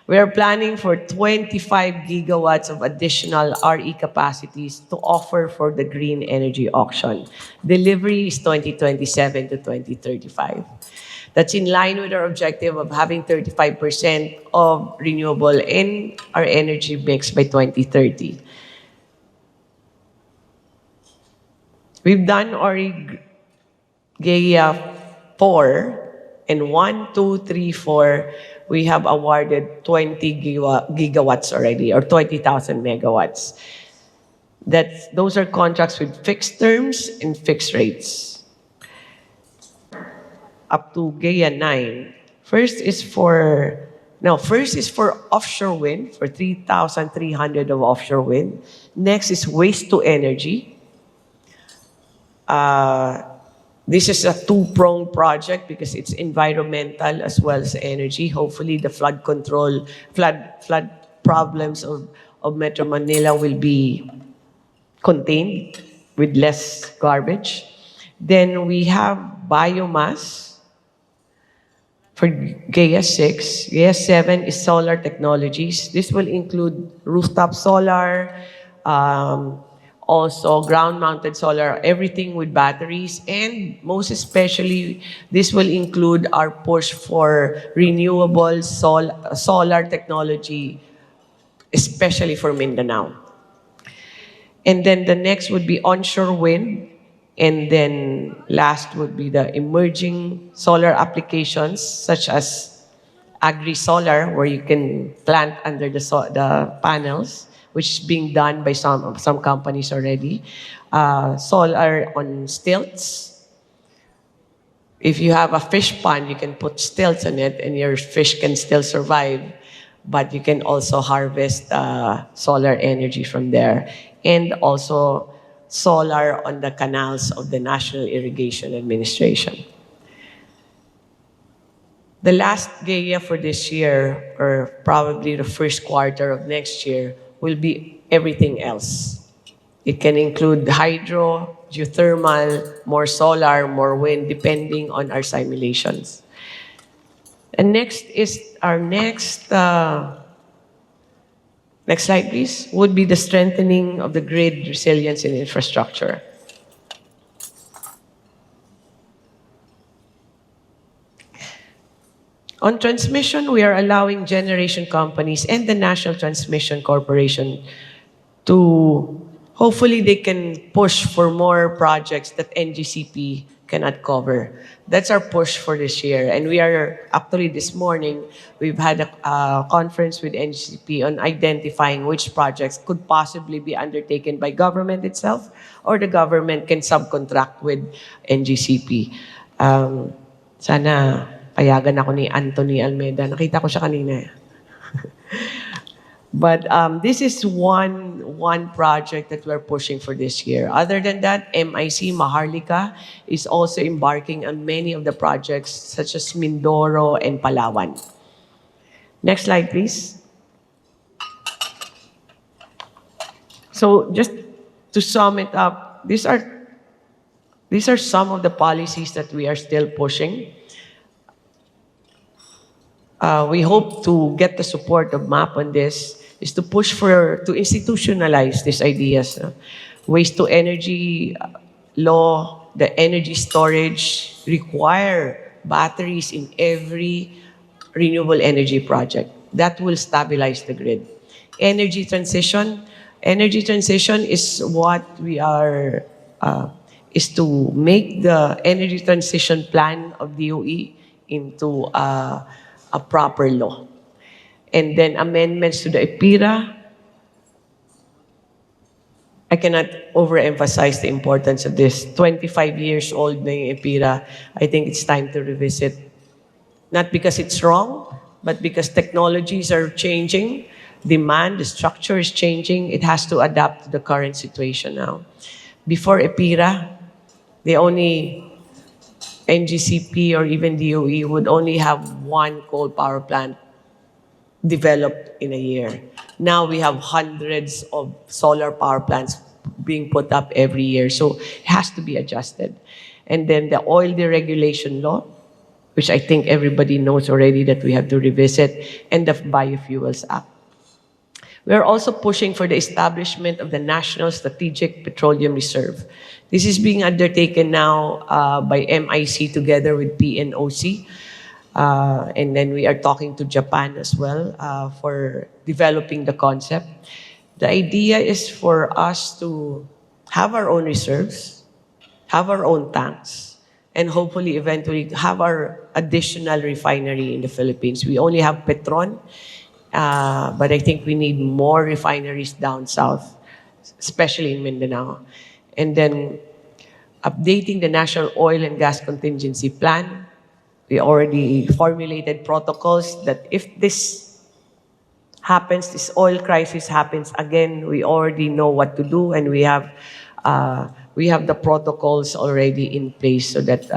We are planning for 25 gigawatts of additional RE capacities to offer for the green energy auction. Delivery is 2027 to 2035. That's in line with our objective of having 35% of renewable in our energy mix by 2030. We've done already GAIA 4, and 1, 2, 3, 4, we have awarded 20 gigawatts already, or 20,000 megawatts. Those are contracts with fixed terms and fixed rates. Up to GAIA 9. First is for offshore wind, for 3,300 of offshore wind. Next is waste to energy. This is a two-pronged project because it's environmental as well as energy. Hopefully, the flood problems of Metro Manila will be contained with less garbage. Then we have biomass for GAIA 6. GAIA 7 is solar technologies. This will include rooftop solar, also ground-mounted solar, everything with batteries, and most especially, this will include our push for renewable solar technology, especially for Mindanao. And then the next would be onshore wind, and then last would be the emerging solar applications, such as agri-solar, where you can plant under the panels, which is being done by some companies already. Solar on stilts. If you have a fish pond, you can put stilts on it and your fish can still survive, but you can also harvest solar energy from there. And also solar on the canals of the National Irrigation Administration. The last GAIA for this year, or probably the first quarter of next year, will be everything else. It can include hydro, geothermal, more solar, more wind, depending on our simulations. And next is our next slide, please, would be the strengthening of the grid resilience and infrastructure. On transmission, we are allowing generation companies and the National Transmission Corporation to, hopefully they can push for more projects that NGCP cannot cover. That's our push for this year. And we are, actually this morning, we've had a conference with NGCP on identifying which projects could possibly be undertaken by government itself, or the government can subcontract with NGCP. Sana payagan ako ni Anthony Almeida. Nakita ko siya kanina. But this is one project that we're pushing for this year. Other than that, MIC Maharlika is also embarking on many of the projects such as Mindoro and Palawan. Next slide, please. So just to sum it up, these are some of the policies that we are still pushing. We hope to get the support of MAP on this, is to push to institutionalize these ideas. Waste to energy law, the energy storage, require batteries in every renewable energy project. That will stabilize the grid. Energy transition is what we are, is to make the energy transition plan of DOE into a proper law. And then amendments to the EPIRA. I cannot overemphasize the importance of this. 25 years old na yung EPIRA. I think it's time to revisit. Not because it's wrong, but because technologies are changing, demand, the structure is changing, it has to adapt to the current situation now. Before EPIRA, they only NGCP or even DOE would only have one coal power plant developed in a year. Now we have hundreds of solar power plants being put up every year. So it has to be adjusted. And then the oil deregulation law, which I think everybody knows already that we have to revisit, and the Biofuels Act. We're also pushing for the establishment of the National Strategic Petroleum Reserve. This is being undertaken now by MIC together with PNOC. And then we are talking to Japan as well for developing the concept. The idea is for us to have our own reserves, have our own tanks, and hopefully eventually have our additional refinery in the Philippines. We only have Petron, but I think we need more refineries down south, especially in Mindanao. And then updating the National Oil and Gas Contingency Plan. We already formulated protocols that if this happens, this oil crisis happens again, we already know what to do, and we have the protocols already in place so that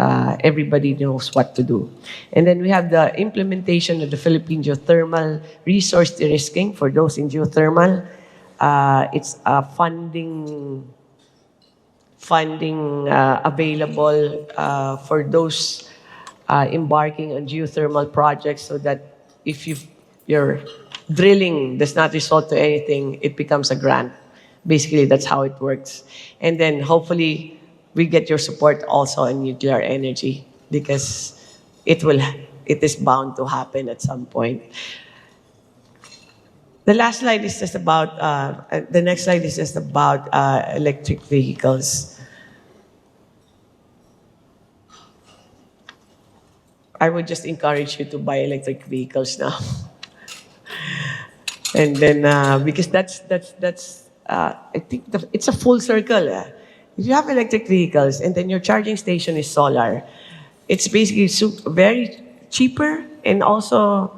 everybody knows what to do. And then we have the implementation of the Philippine geothermal resource de-risking for those in geothermal. It's a funding available for those embarking on geothermal projects, so that if your drilling does not result to anything, it becomes a grant. Basically, that's how it works. And then hopefully we get your support also on nuclear energy, because it is bound to happen at some point. The last slide is just about, the next slide is just about electric vehicles. I would just encourage you to buy electric vehicles now. And then, because that's I think it's a full circle. If you have electric vehicles and then your charging station is solar, it's basically very cheaper and also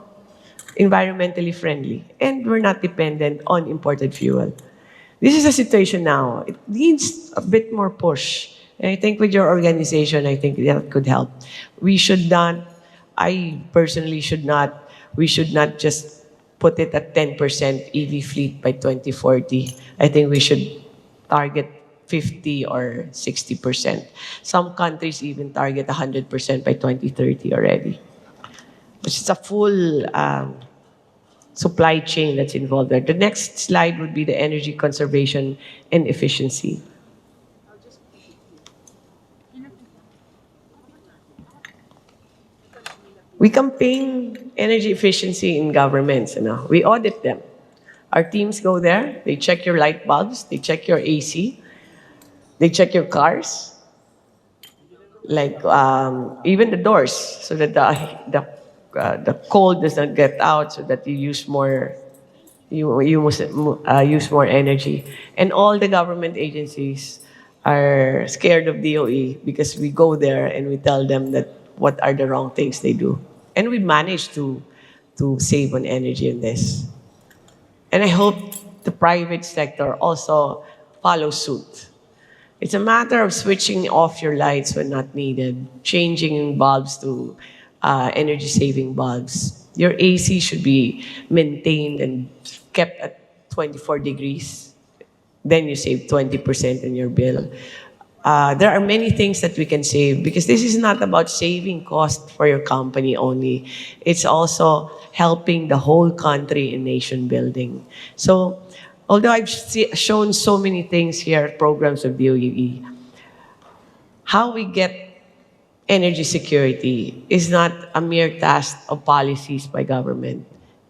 environmentally friendly. And we're not dependent on imported fuel. This is a situation now. It needs a bit more push. And I think with your organization, I think that could help. We should not, I personally we should not just put it at 10% EV fleet by 2040. I think we should target 50 or 60%. Some countries even target 100% by 2030 already. It's a full supply chain that's involved there. The next slide would be the energy conservation and efficiency. We campaign energy efficiency in governments. We audit them. Our teams go there, they check your light bulbs, they check your AC, they check your cars, like even the doors, so that the cold does not get out, so that you use more use more energy. And all the government agencies are scared of DOE because we go there and we tell them that what are the wrong things they do. And we managed to save on energy in this. And I hope the private sector also follows suit. It's a matter of switching off your lights when not needed, changing bulbs to energy-saving bulbs. Your AC should be maintained and kept at 24 degrees. Then you save 20% in your bill. There are many things that we can save, because this is not about saving cost for your company only. It's also helping the whole country in nation building. So, although I've shown so many things here, programs of DOE, how we get energy security is not a mere task of policies by government.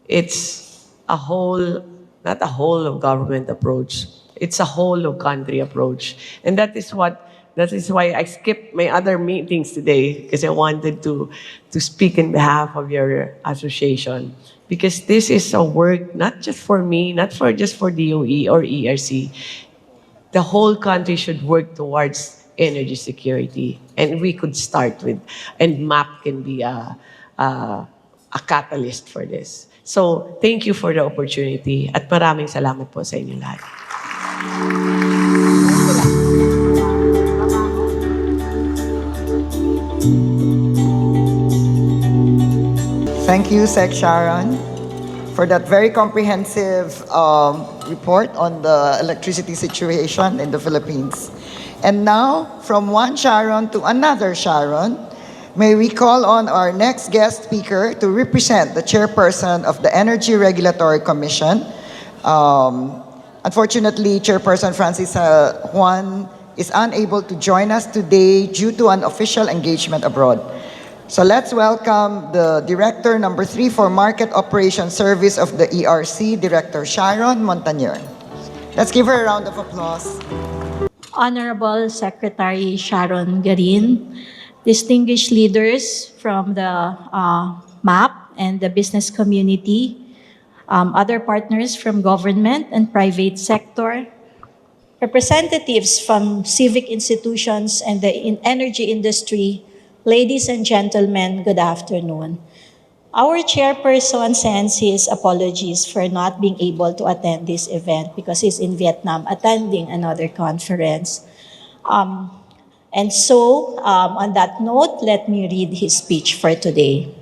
It's a whole, not a whole of government approach. It's a whole of country approach. And that is why I skipped my other meetings today, because I wanted to speak in behalf of your association. Because this is a work not just for me, not just for DOE or ERC. The whole country should work towards energy security. And we could start with, and MAP can be a catalyst for this. So, thank you for the opportunity at maraming salamat po sa inyo lahat. Thank you, Sec Sharon, for that very comprehensive report on the electricity situation in the Philippines. And now, from one Sharon to another Sharon, may we call on our next guest speaker to represent the chairperson of the Energy Regulatory Commission. Unfortunately, Chairperson Francis Juan is unable to join us today due to an official engagement abroad. So let's welcome the Director number 3 for Market Operations Service of the ERC, Director Sharon Montañer. Let's give her a round of applause. Honorable Secretary Sharon Garin, distinguished leaders from the MAP and the business community, other partners from government and private sector, representatives from civic institutions and the energy industry, ladies and gentlemen, good afternoon. Our chairperson sends his apologies for not being able to attend this event because he's in Vietnam attending another conference. On that note, let me read his speech for today.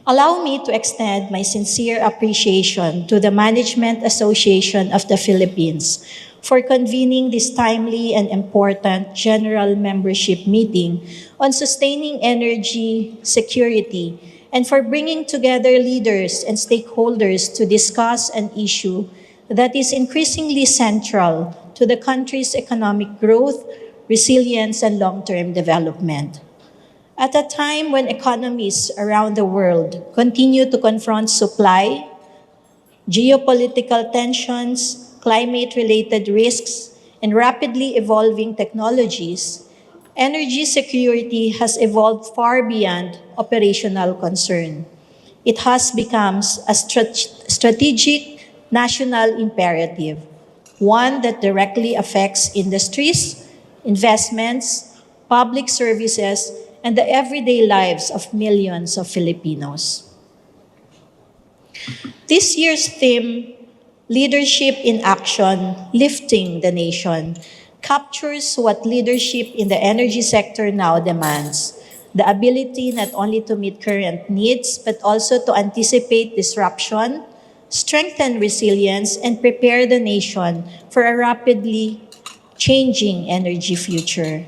Allow me to extend my sincere appreciation to the Management Association of the Philippines for convening this timely and important general membership meeting on sustaining energy security and for bringing together leaders and stakeholders to discuss an issue that is increasingly central to the country's economic growth, resilience, and long-term development. At a time when economies around the world continue to confront supply, geopolitical tensions, climate-related risks, and rapidly evolving technologies, energy security has evolved far beyond operational concern. It has become a strategic national imperative, one that directly affects industries, investments, public services, and the everyday lives of millions of Filipinos. This year's theme, Leadership in Action, Lifting the Nation, captures what leadership in the energy sector now demands: the ability not only to meet current needs, but also to anticipate disruption, strengthen resilience, and prepare the nation for a rapidly changing energy future.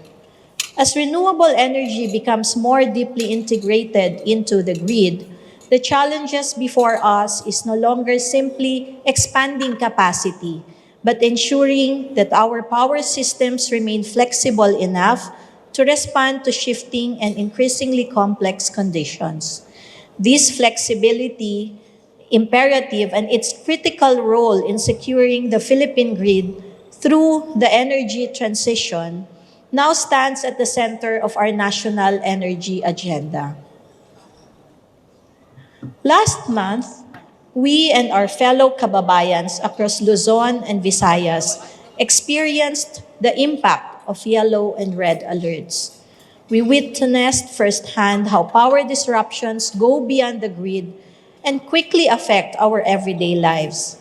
As renewable energy becomes more deeply integrated into the grid, the challenges before us is no longer simply expanding capacity, but ensuring that our power systems remain flexible enough to respond to shifting and increasingly complex conditions. This flexibility imperative and its critical role in securing the Philippine grid through the energy transition now stands at the center of our national energy agenda. Last month, we and our fellow kababayans across Luzon and Visayas experienced the impact of yellow and red alerts. We witnessed firsthand how power disruptions go beyond the grid and quickly affect our everyday lives.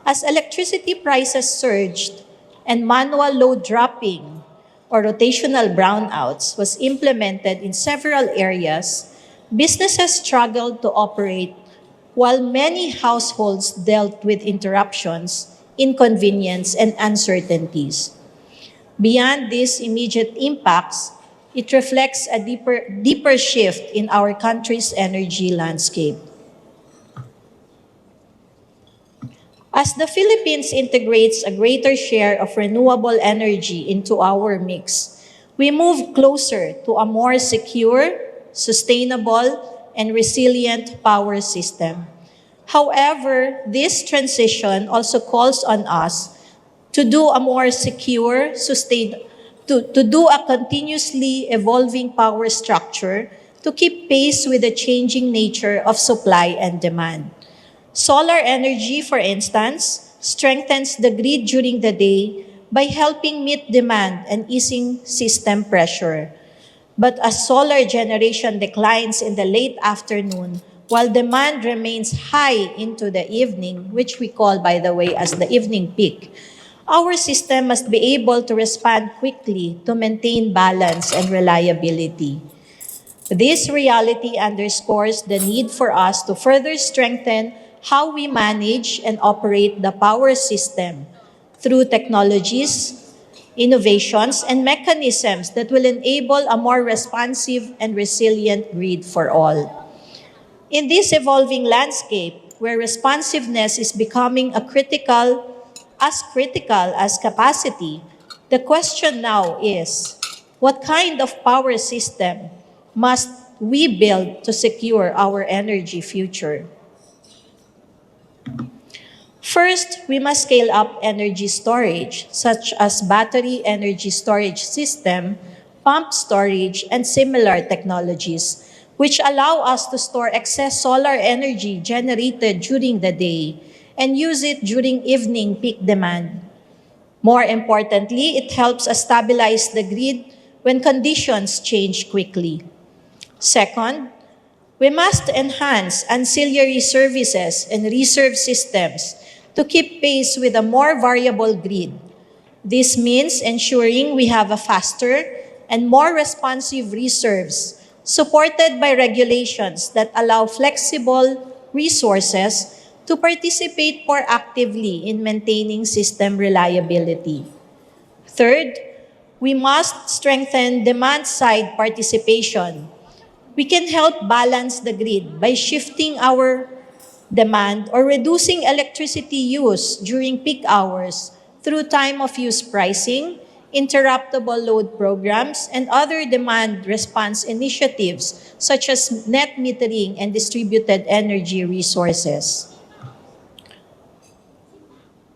As electricity prices surged and manual load dropping or rotational brownouts was implemented in several areas, businesses struggled to operate while many households dealt with interruptions, inconvenience, and uncertainties. Beyond these immediate impacts, it reflects a deeper shift in our country's energy landscape. As the Philippines integrates a greater share of renewable energy into our mix, we move closer to a more secure, sustainable, and resilient power system. However, this transition also calls on us to do a more secure, to do a continuously evolving power structure to keep pace with the changing nature of supply and demand. Solar energy, for instance, strengthens the grid during the day by helping meet demand and easing system pressure. But as solar generation declines in the late afternoon, while demand remains high into the evening, which we call, by the way, as the evening peak, our system must be able to respond quickly to maintain balance and reliability. This reality underscores the need for us to further strengthen how we manage and operate the power system through technologies, innovations, and mechanisms that will enable a more responsive and resilient grid for all. In this evolving landscape, where responsiveness is becoming critical as capacity, the question now is, what kind of power system must we build to secure our energy future? First, we must scale up energy storage, such as battery energy storage system, pump storage, and similar technologies, which allow us to store excess solar energy generated during the day and use it during evening peak demand. More importantly, it helps us stabilize the grid when conditions change quickly. Second, we must enhance ancillary services and reserve systems to keep pace with a more variable grid. This means ensuring we have a faster and more responsive reserves supported by regulations that allow flexible resources to participate more actively in maintaining system reliability. Third, we must strengthen demand-side participation. We can help balance the grid by shifting our demand or reducing electricity use during peak hours through time of use pricing, interruptible load programs, and other demand response initiatives such as net metering and distributed energy resources.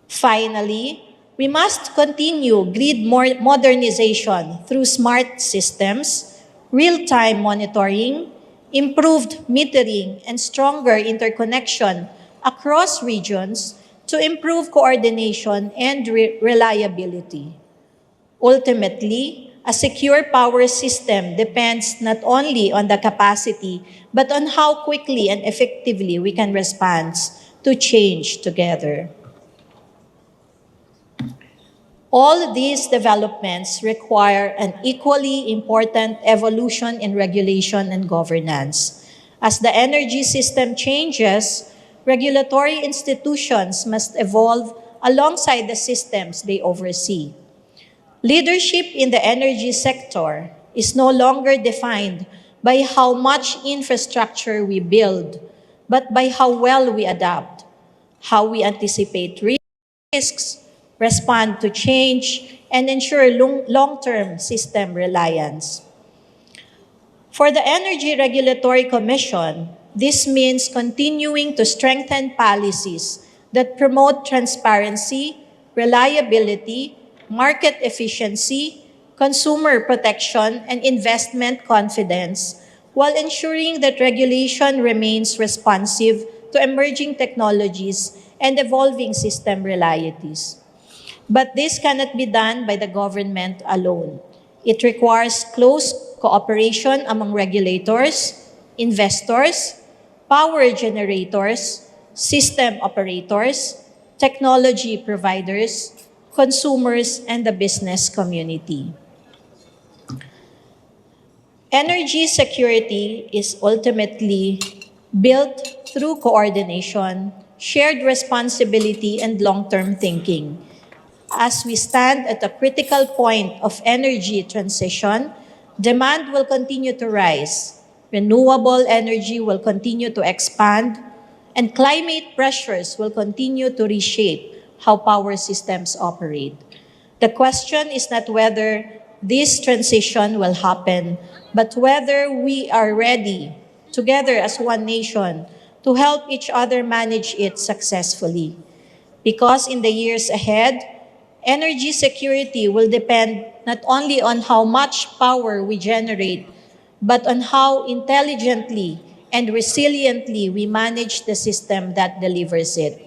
Finally, we must continue grid modernization through smart systems, real-time monitoring, improved metering, and stronger interconnection across regions to improve coordination and reliability. Ultimately, a secure power system depends not only on the capacity, but on how quickly and effectively we can respond to change together. All these developments require an equally important evolution in regulation and governance. As the energy system changes, regulatory institutions must evolve alongside the systems they oversee. Leadership in the energy sector is no longer defined by how much infrastructure we build, but by how well we adapt, how we anticipate risks, respond to change, and ensure long-term system reliance. For the Energy Regulatory Commission, this means continuing to strengthen policies that promote transparency, reliability, market efficiency, consumer protection, and investment confidence, while ensuring that regulation remains responsive to emerging technologies and evolving system realities. But this cannot be done by the government alone. It requires close cooperation among regulators, investors, power generators, system operators, technology providers, consumers, and the business community. Energy security is ultimately built through coordination, shared responsibility, and long-term thinking. As we stand at a critical point of energy transition, demand will continue to rise, renewable energy will continue to expand, and climate pressures will continue to reshape how power systems operate. The question is not whether this transition will happen, but whether we are ready, together as one nation, to help each other manage it successfully. Because in the years ahead, energy security will depend not only on how much power we generate, but on how intelligently and resiliently we manage the system that delivers it.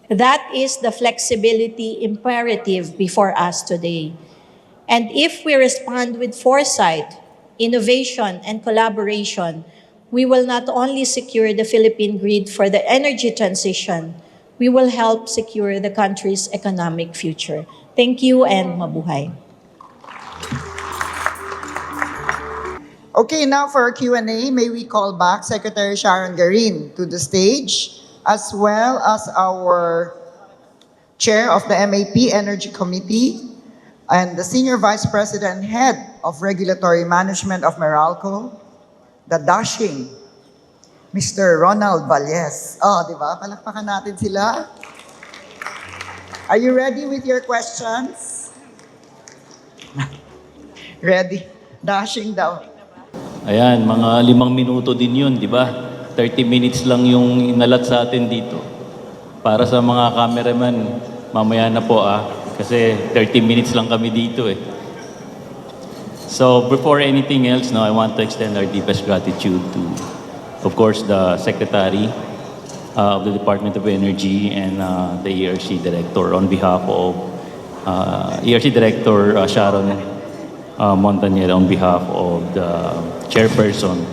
That is the flexibility imperative before us today. And if we respond with foresight, innovation, and collaboration, we will not only secure the Philippine grid for the energy transition, we will help secure the country's economic future. Thank you and mabuhay. Okay, now for our Q&A, may we call back Secretary Sharon Garin to the stage, as well as our Chair of the MAP Energy Committee and the Senior Vice President and Head of Regulatory Management of Meralco, the dashing Mr. Ronald Valles. Oh, di ba? Palakpakan natin sila. Are you ready with your questions? Ready. Dashing daw. Ayan, mga 5 minuto din yun, di ba? 30 minutes lang yung inalat sa atin dito. Para sa mga cameraman, mamaya na po kasi 30 minutes lang kami dito eh. So before anything else, no, I want to extend our deepest gratitude to, of course, the Secretary of the Department of Energy and the ERC Director on behalf of ERC Director Sharon Montañez on behalf of the Chairperson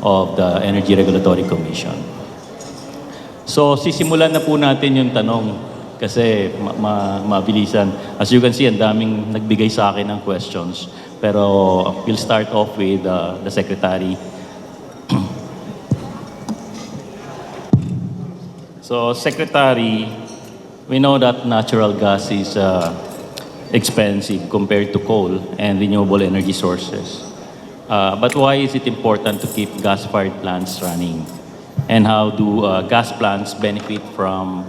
of the Energy Regulatory Commission. So sisimulan na po natin yung tanong kasi mabilisan. As you can see, ang daming nagbigay sa akin ng questions. Pero we'll start off with the Secretary. So Secretary, we know that natural gas is expensive compared to coal and renewable energy sources. But why is it important to keep gas-fired plants running? And how do gas plants benefit from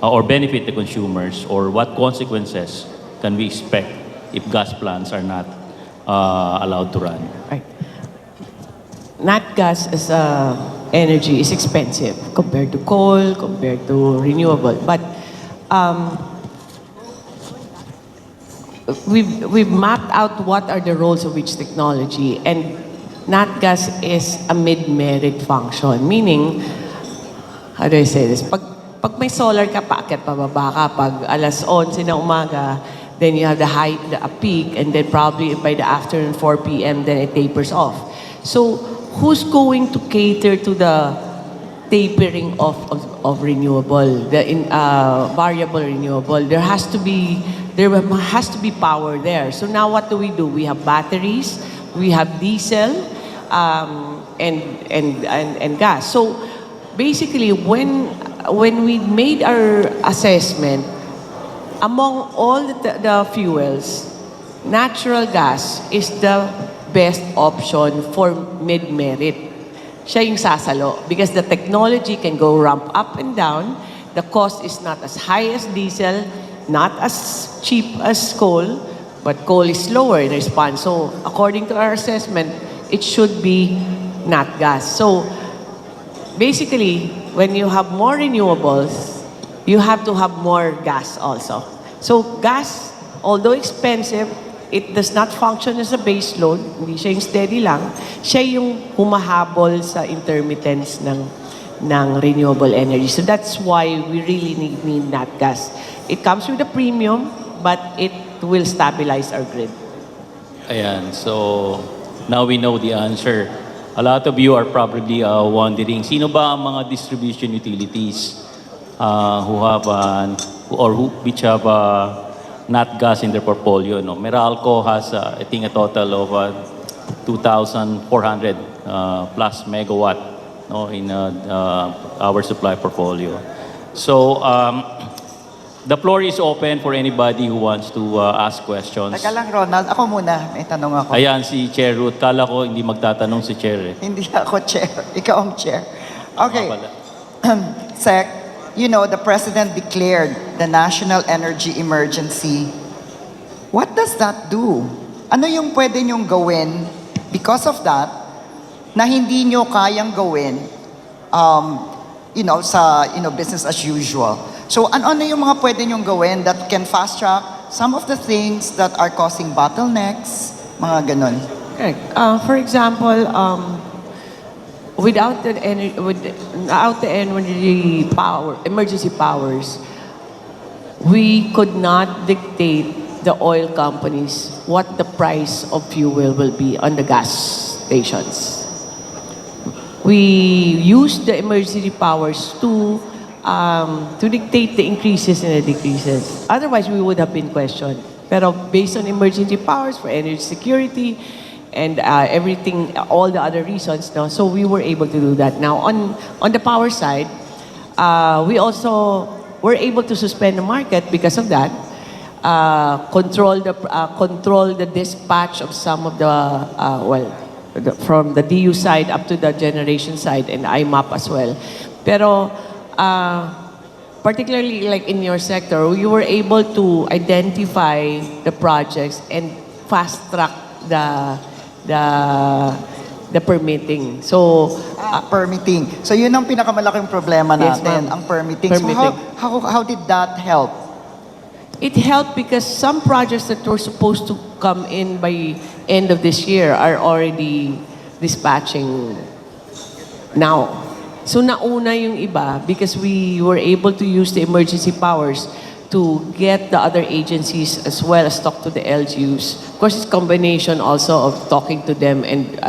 or benefit the consumers, or what consequences can we expect if gas plants are not allowed to run? Right. Nat gas as energy is expensive compared to coal, compared to renewable. But we've mapped out what are the roles of each technology, and nat gas is a mid-merit function. Meaning, how do I say this? Pag may solar ka, paakyat pababa ka. Pag alas 11 ng umaga, then you have a peak, and then probably by the afternoon, 4 p.m., then it tapers off. So, who's going to cater to the tapering of renewable, the variable renewable? There has to be power there. So now what do? We have batteries, we have diesel, and gas. So basically, when we made our assessment, among all the fuels, natural gas is the best option for mid-merit. Siya yung sasalo because the technology can go ramp up and down. The cost is not as high as diesel, not as cheap as coal, but coal is lower in response. So according to our assessment, it should be nat gas. So basically, when you have more renewables, you have to have more gas also. So gas, although expensive, it does not function as a base load. Hindi siya yung steady lang. Siya yung humahabol sa intermittence ng renewable energy. So that's why we really need nat gas. It comes with a premium, but it will stabilize our grid. Ayan, so now we know the answer. A lot of you are probably wondering, sino ba ang mga distribution utilities which have nat gas in their portfolio? No? Meralco has, I think, a total of 2,400 plus megawatt, no, in our supply portfolio. So the floor is open for anybody who wants to ask questions. Teka lang, Ronald. Ako muna. May tanong ako. Ayan, si Chair Ruth. Kala ko hindi magtatanong si Chair eh. Hindi ako chair. Ikaw ang chair. Okay. Nga pala. Sec, you know, the President declared the national energy emergency. What does that do? Ano yung pwede nyong gawin because of that na hindi nyo kayang gawin business as usual? So ano yung mga pwede nyong gawin that can fast track some of the things that are causing bottlenecks, mga ganon? Correct. For example, without the emergency powers, we could not dictate the oil companies what the price of fuel will be on the gas stations. We use the emergency powers to dictate the increases and the decreases. Otherwise, we would have been questioned. Pero based on emergency powers for energy security and everything, all the other reasons, no, so we were able to do that. Now, on the power side, we also were able to suspend the market because of that. Control the dispatch of some of the from the DU side up to the generation side and IMAP as well. Pero particularly like in your sector, you were able to identify the projects and fast track the permitting. So Permitting. So yun ang pinakamalaking problema Yes, natin, ma'am. ang permitting. Permitting. So how did that help? it helped because some projects that were supposed to come in by end of this year are already dispatching now. So nauna yung iba because we were able to use the emergency powers to get the other agencies as well as talk to the LGUs. Of course, it's combination also of talking to them and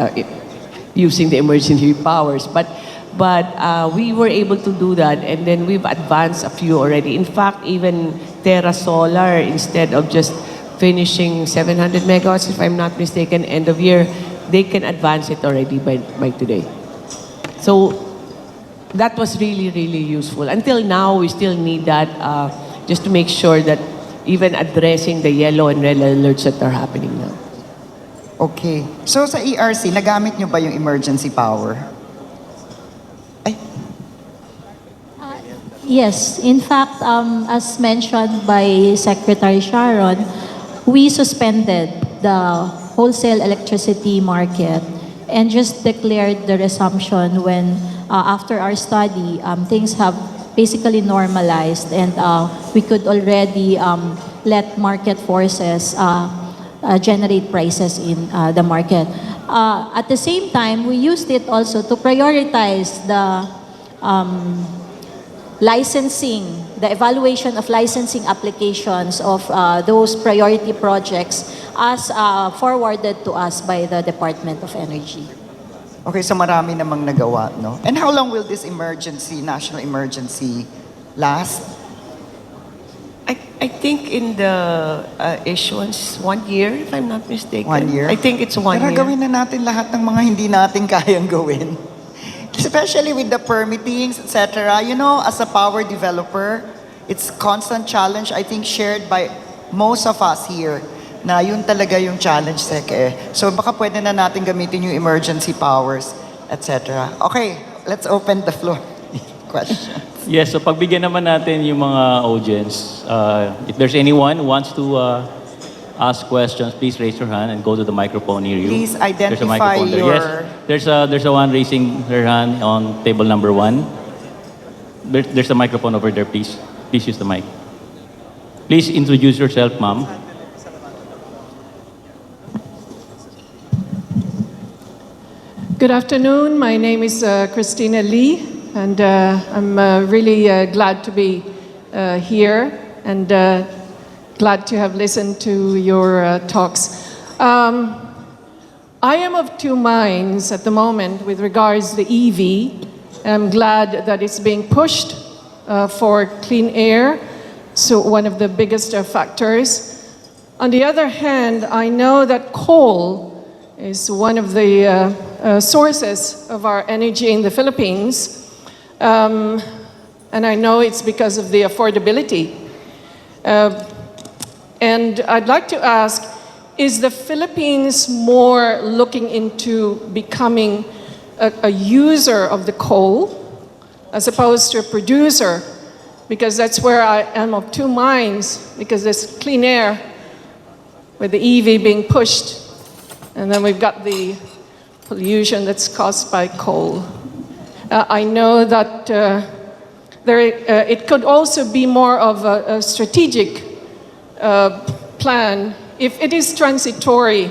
using the emergency powers. But we were able to do that, and then we've advanced a few already. In fact, even Terra Solar, instead of just finishing 700 megawatts, if I'm not mistaken, end of year, they can advance it already by today. So that was really, really useful. Until now, we still need that just to make sure that even addressing the yellow and red alerts that are happening now. Okay. So sa ERC, nagamit nyo ba yung emergency power? Ay, Yes, in fact, as mentioned by Secretary Sharon, we suspended the wholesale electricity market and just declared the resumption when, after our study, things have basically normalized and we could already let market forces generate prices in the market. At the same time, we used it also to prioritize the licensing, the evaluation of licensing applications of those priority projects as forwarded to us by the Department of Energy. okay, so marami namang nagawa, no? And how long will this emergency, national emergency, last? I think in the issuance, 1 year, if I'm not mistaken. 1 year? I think it's 1 Tara, year. gawin na natin lahat ng mga hindi natin kayang gawin. Especially with the permittings, etc. You know, as a power developer, it's constant challenge, I think, shared by most of us here, na yun talaga yung challenge, Sek. So baka pwede na natin gamitin yung emergency powers, etc. Okay, let's open the floor. Question. Yes, so pagbigyan naman natin yung mga audience. If there's anyone who wants to ask questions, please raise your hand and go to the microphone near you. Please There's a identify microphone there. your... Yes, there's a one raising her hand on table number 1. There's a microphone over there, please. Please use the mic. Please introduce yourself, ma'am. Good afternoon. My name is Christina Lee, and I'm really glad to be here and glad to have listened to your talks. I am of two minds at the moment with regards to the EV. I'm glad that it's being pushed for clean air, so one of the biggest factors. On the other hand, I know that coal is one of the sources of our energy in the Philippines, and I know it's because of the affordability. And I'd like to ask, is the Philippines more looking into becoming a user of the coal as opposed to a producer? Because that's where I am of two minds, because there's clean air with the EV being pushed, and then we've got the pollution that's caused by coal. I know that it could also be more of a strategic plan if it is transitory,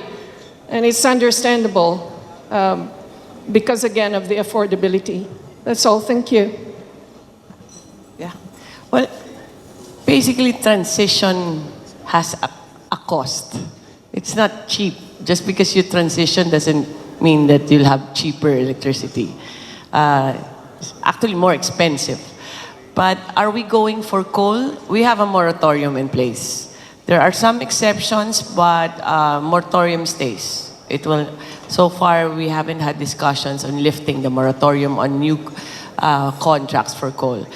and it's understandable because, again, of the affordability. That's all. Thank you. Yeah. Well, basically, transition has a cost. It's not cheap. Just because you transition doesn't mean that you'll have cheaper electricity. It's actually more expensive. But are we going for coal? We have a moratorium in place. There are some exceptions, but moratorium stays. It will. So far, we haven't had discussions on lifting the moratorium on new contracts for coal.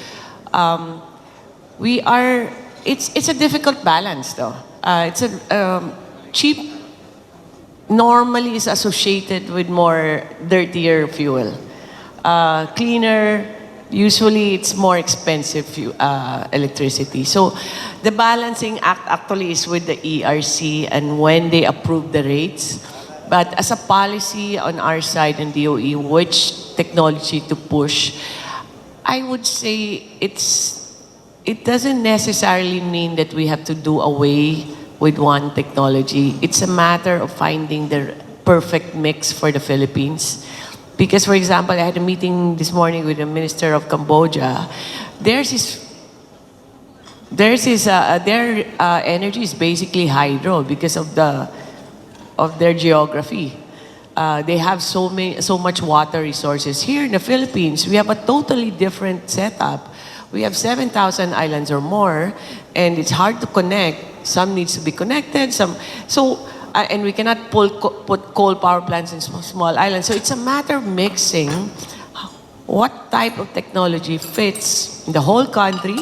We are. It's a difficult balance, though. It's a cheap. Normally is associated with more dirtier fuel. Cleaner, usually it's more expensive electricity. So the balancing act actually is with the ERC and when they approve the rates. But as a policy on our side in DOE, which technology to push, I would say it doesn't necessarily mean that we have to do away with one technology. It's a matter of finding the perfect mix for the Philippines. Because, for example, I had a meeting this morning with the Minister of Cambodia. Their energy is basically hydro because of their geography. They have so much water resources. Here in the Philippines, we have a totally different setup. We have 7,000 islands or more, and it's hard to connect. Some needs to be connected. And we cannot put coal power plants in small islands. So it's a matter of mixing what type of technology fits in the whole country,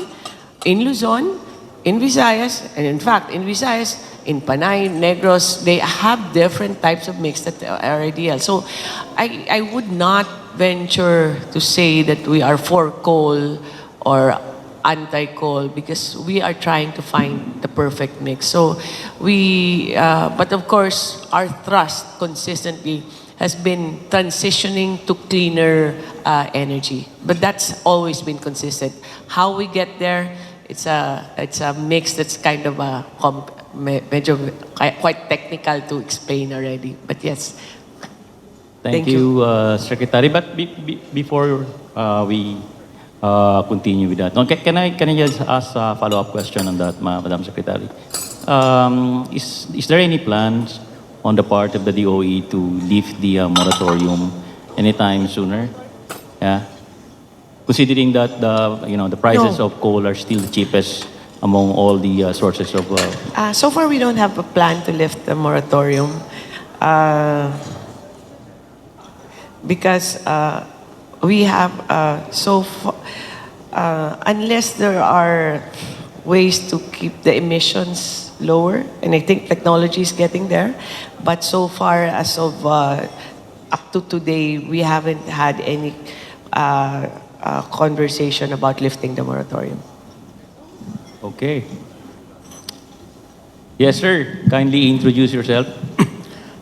in Luzon, in Visayas, and in fact, in Visayas, in Panay, Negros, they have different types of mix that are ideal. So I would not venture to say that we are for coal or anti-coal because we are trying to find the perfect mix. So but of course, our thrust consistently has been transitioning to cleaner energy. But that's always been consistent. How we get there, it's a mix that's kind of quite technical to explain already. But yes. Thank you, Secretary. But before we continue with that, no, can I just ask a follow-up question on that, Madam Secretary? Is there any plans on the part of the DOE to lift the moratorium anytime sooner? Yeah, considering that the prices of coal are still the cheapest among all the sources of. So far, we don't have a plan to lift the moratorium because we have unless there are ways to keep the emissions lower, and I think technology is getting there. But so far, as of up to today, we haven't had any conversation about lifting the moratorium. Okay. Yes, sir. Kindly introduce yourself.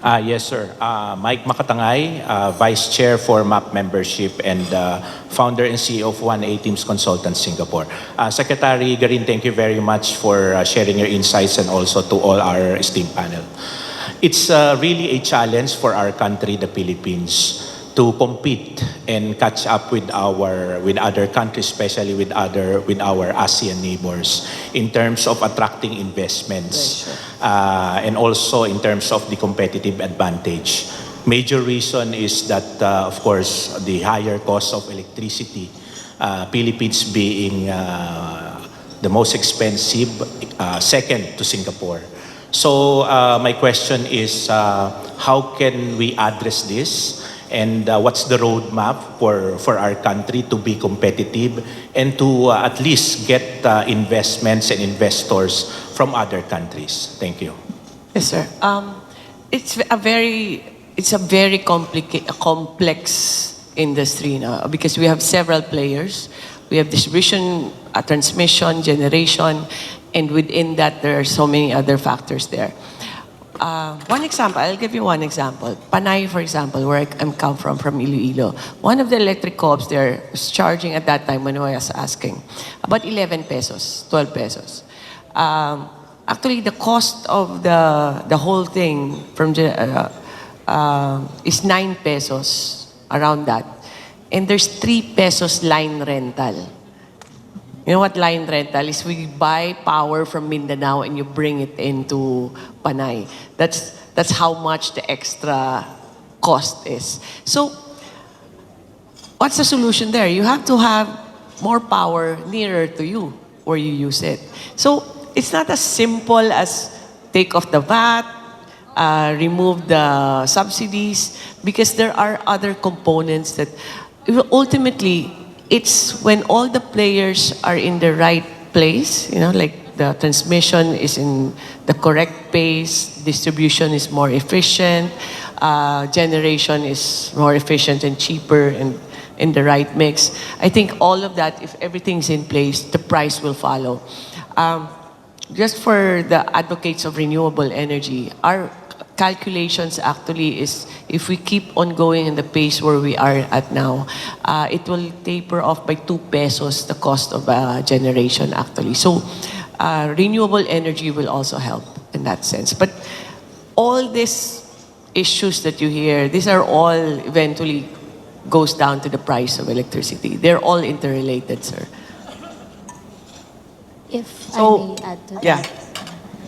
Yes, sir. Mike Makatangay, Vice Chair for MAP Membership and Founder and CEO of 1A Teams Consultants Singapore. Secretary Garin, thank you very much for sharing your insights and also to all our esteemed panel. It's really a challenge for our country, the Philippines, to compete and catch up with other countries, especially with our ASEAN neighbors, in terms of attracting investments, and also in terms of the competitive advantage. Major reason is that, of course, the higher cost of electricity, Philippines being the most expensive, second to Singapore. So my question is, how can we address this? And what's the roadmap for our country to be competitive and to at least get investments and investors from other countries? Thank you. Yes, sir. It's a very complex industry now because we have several players. We have distribution, transmission, generation, and within that there are so many other factors there. One example, I'll give you one example. Panay, for example, where I come from Iloilo. One of the electric co-ops there was charging at that time when I was asking about 11 pesos, 12 pesos. Actually, the cost of the whole thing is 9 pesos, around that. And there's 3 pesos line rental. You know what line rental is? We buy power from Mindanao and you bring it into Panay. That's how much the extra cost is. So, what's the solution there? You have to have more power nearer to you where you use it. So, it's not as simple as take off the VAT, remove the subsidies, because there are other components that ultimately, it's when all the players are in the right place, like the transmission is in the correct pace, distribution is more efficient, generation is more efficient and cheaper and in the right mix. I think all of that, if everything's in place, the price will follow. Just for the advocates of renewable energy, our calculations actually is if we keep on going in the pace where we are at now, it will taper off by 2 pesos the cost of generation actually. So renewable energy will also help in that sense. But all these issues that you hear, these are all eventually goes down to the price of electricity. They're all interrelated, sir. If I So, may add to that. yeah.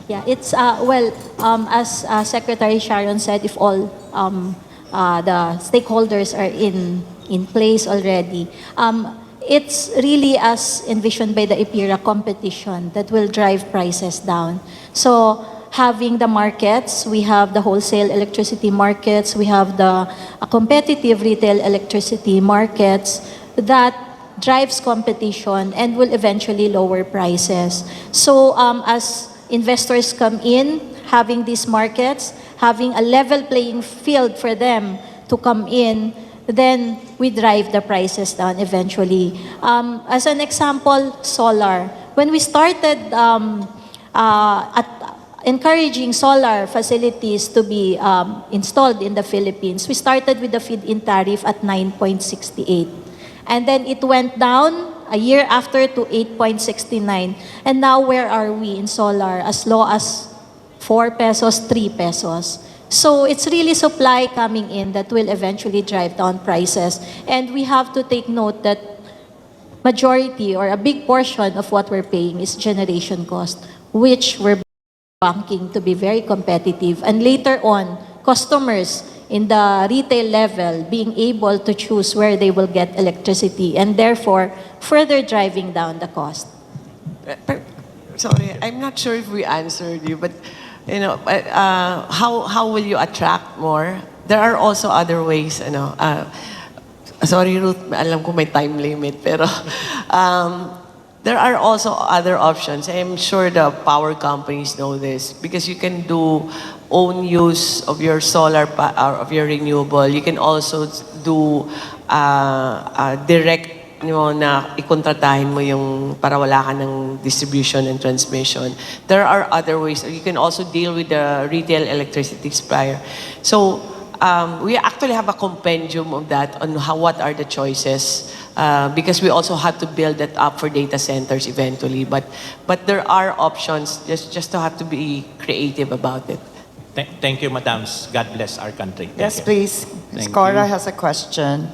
Yeah, it's, as Secretary Sharon said, if all the stakeholders are in place already, it's really as envisioned by the IPIRA competition that will drive prices down. So having the markets, we have the wholesale electricity markets, we have the competitive retail electricity markets that drives competition and will eventually lower prices. So as investors come in, having these markets, having a level playing field for them to come in, then we drive the prices down eventually. As an example, solar. When we started encouraging solar facilities to be installed in the Philippines, we started with the feed-in tariff at 9.68. And then it went down a year after to 8.69. And now where are we in solar? As low as 4 pesos, 3 pesos. So it's really supply coming in that will eventually drive down prices. And we have to take note that majority or a big portion of what we're paying is generation cost, which we're banking to be very competitive. And later on, customers in the retail level being able to choose where they will get electricity and therefore further driving down the cost. Sorry, I'm not sure if we answered you, but how will you attract more? There are also other ways, sorry Ruth, alam ko may time limit, pero there are also other options. I'm sure the power companies know this because you can do own use of your solar or of your renewable. You can also do direct na ikontratahin mo yung para wala ka ng distribution and transmission. There are other ways. You can also deal with the retail electricity supplier. So we actually have a compendium of that on what are the choices because we also have to build that up for data centers eventually. But there are options, just to have to be creative about it. Thank you, madams. God bless our country. Thank Yes, you. please. Thank Cora you. has a question.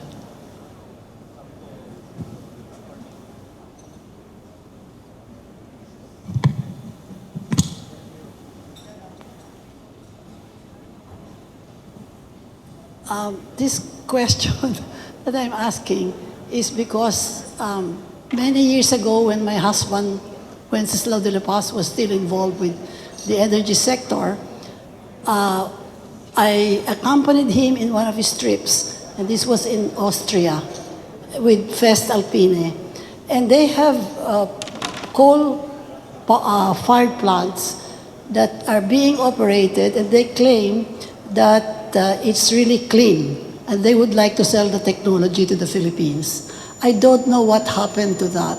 This question that I'm asking is because many years ago when my husband, Wenceslao de la Paz, was still involved with the energy sector, I accompanied him in one of his trips, and this was in Austria with Fest Alpine. And they have coal-fired plants that are being operated, and they claim that it's really clean, and they would like to sell the technology to the Philippines. I don't know what happened to that.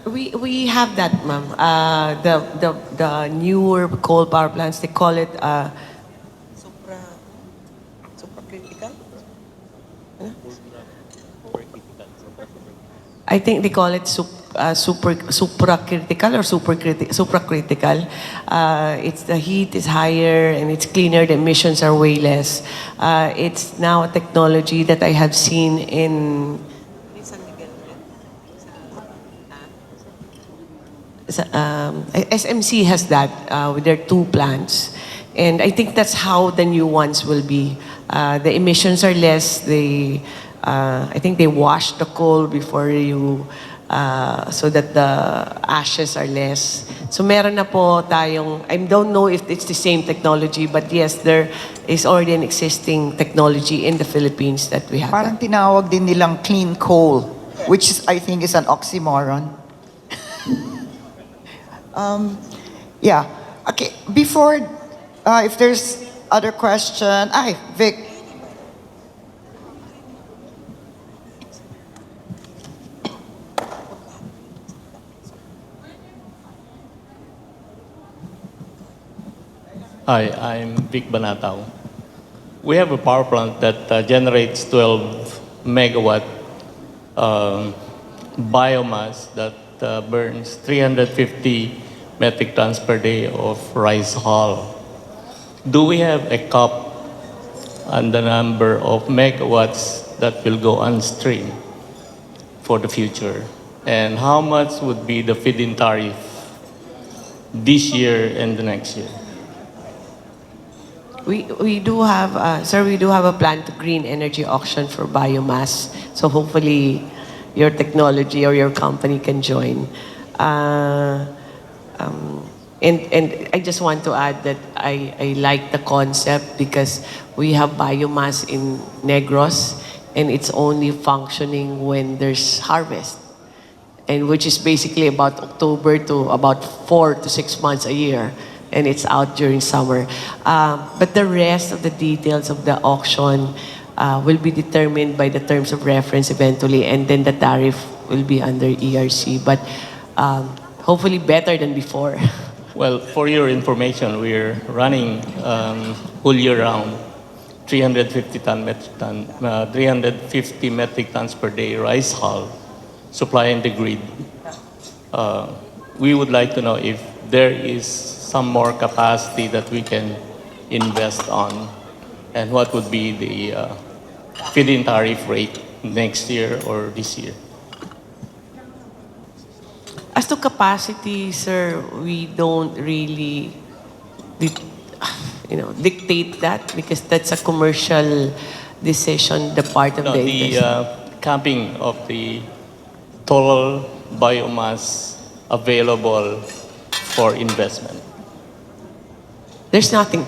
We have that, ma'am. The newer coal power plants, they call it supracritical. I think they call it supracritical or supracritical. It's the heat is higher and it's cleaner. The emissions are way less. It's now a technology that I have seen in SMC has that with their 2 plants. And I think that's how the new ones will be. The emissions are less. I think they wash the coal before you, so that the ashes are less. So meron na po tayong, I don't know if it's the same technology, but yes, there is already an existing technology in the Philippines that we have. Parang tinawag din nilang clean coal, which is, I think is an oxymoron. Yeah. Okay, before, if there's other question, Vic. Hi, I'm Vic Banataw. We have a power plant that generates 12 megawatt biomass that burns 350 metric tons per day of rice hull. Do we have a cap on the number of megawatts that will go on stream for the future? And how much would be the feed-in tariff this year and the next year? We do have, sir, we do have a plan to green energy auction for biomass. So hopefully your technology or your company can join. And I just want to add that I like the concept because we have biomass in Negros and it's only functioning when there's harvest. And which is basically about October to about 4 to 6 months a year. And it's out during summer. But the rest of the details of the auction will be determined by the terms of reference eventually, and then the tariff will be under ERC. But hopefully better than before. Well, for your information, we're running whole year round 350 metric tons per day rice hull supplying the grid. We would like to know if there is some more capacity that we can invest on, and what would be the feed-in tariff rate next year or this year? As to capacity, sir, we don't really, dictate that because that's a commercial decision, the part of No, the the industry. capping of the total biomass available for investment. There's nothing.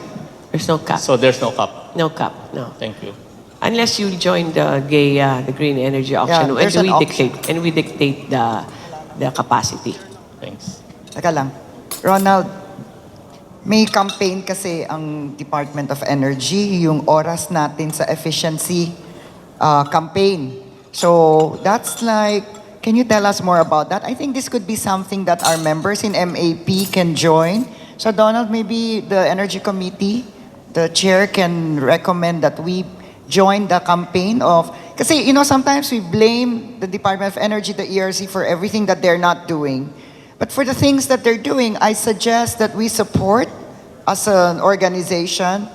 There's no cap. So there's no cap. No cap, no. Thank you. Unless you join the GAIA, the Green Energy Auction, there's an auction. and we dictate the capacity. Thanks. Teka lang. Ronald, may campaign kasi ang Department of Energy, yung oras natin sa efficiency campaign. So that's like, can you tell us more about that? I think this could be something that our members in MAP can join. So Donald, maybe the Energy Committee, the chair can recommend that we join the campaign of, kasi sometimes we blame the Department of Energy, the ERC, for everything that they're not doing. But for the things that they're doing, I suggest that we support as an organization.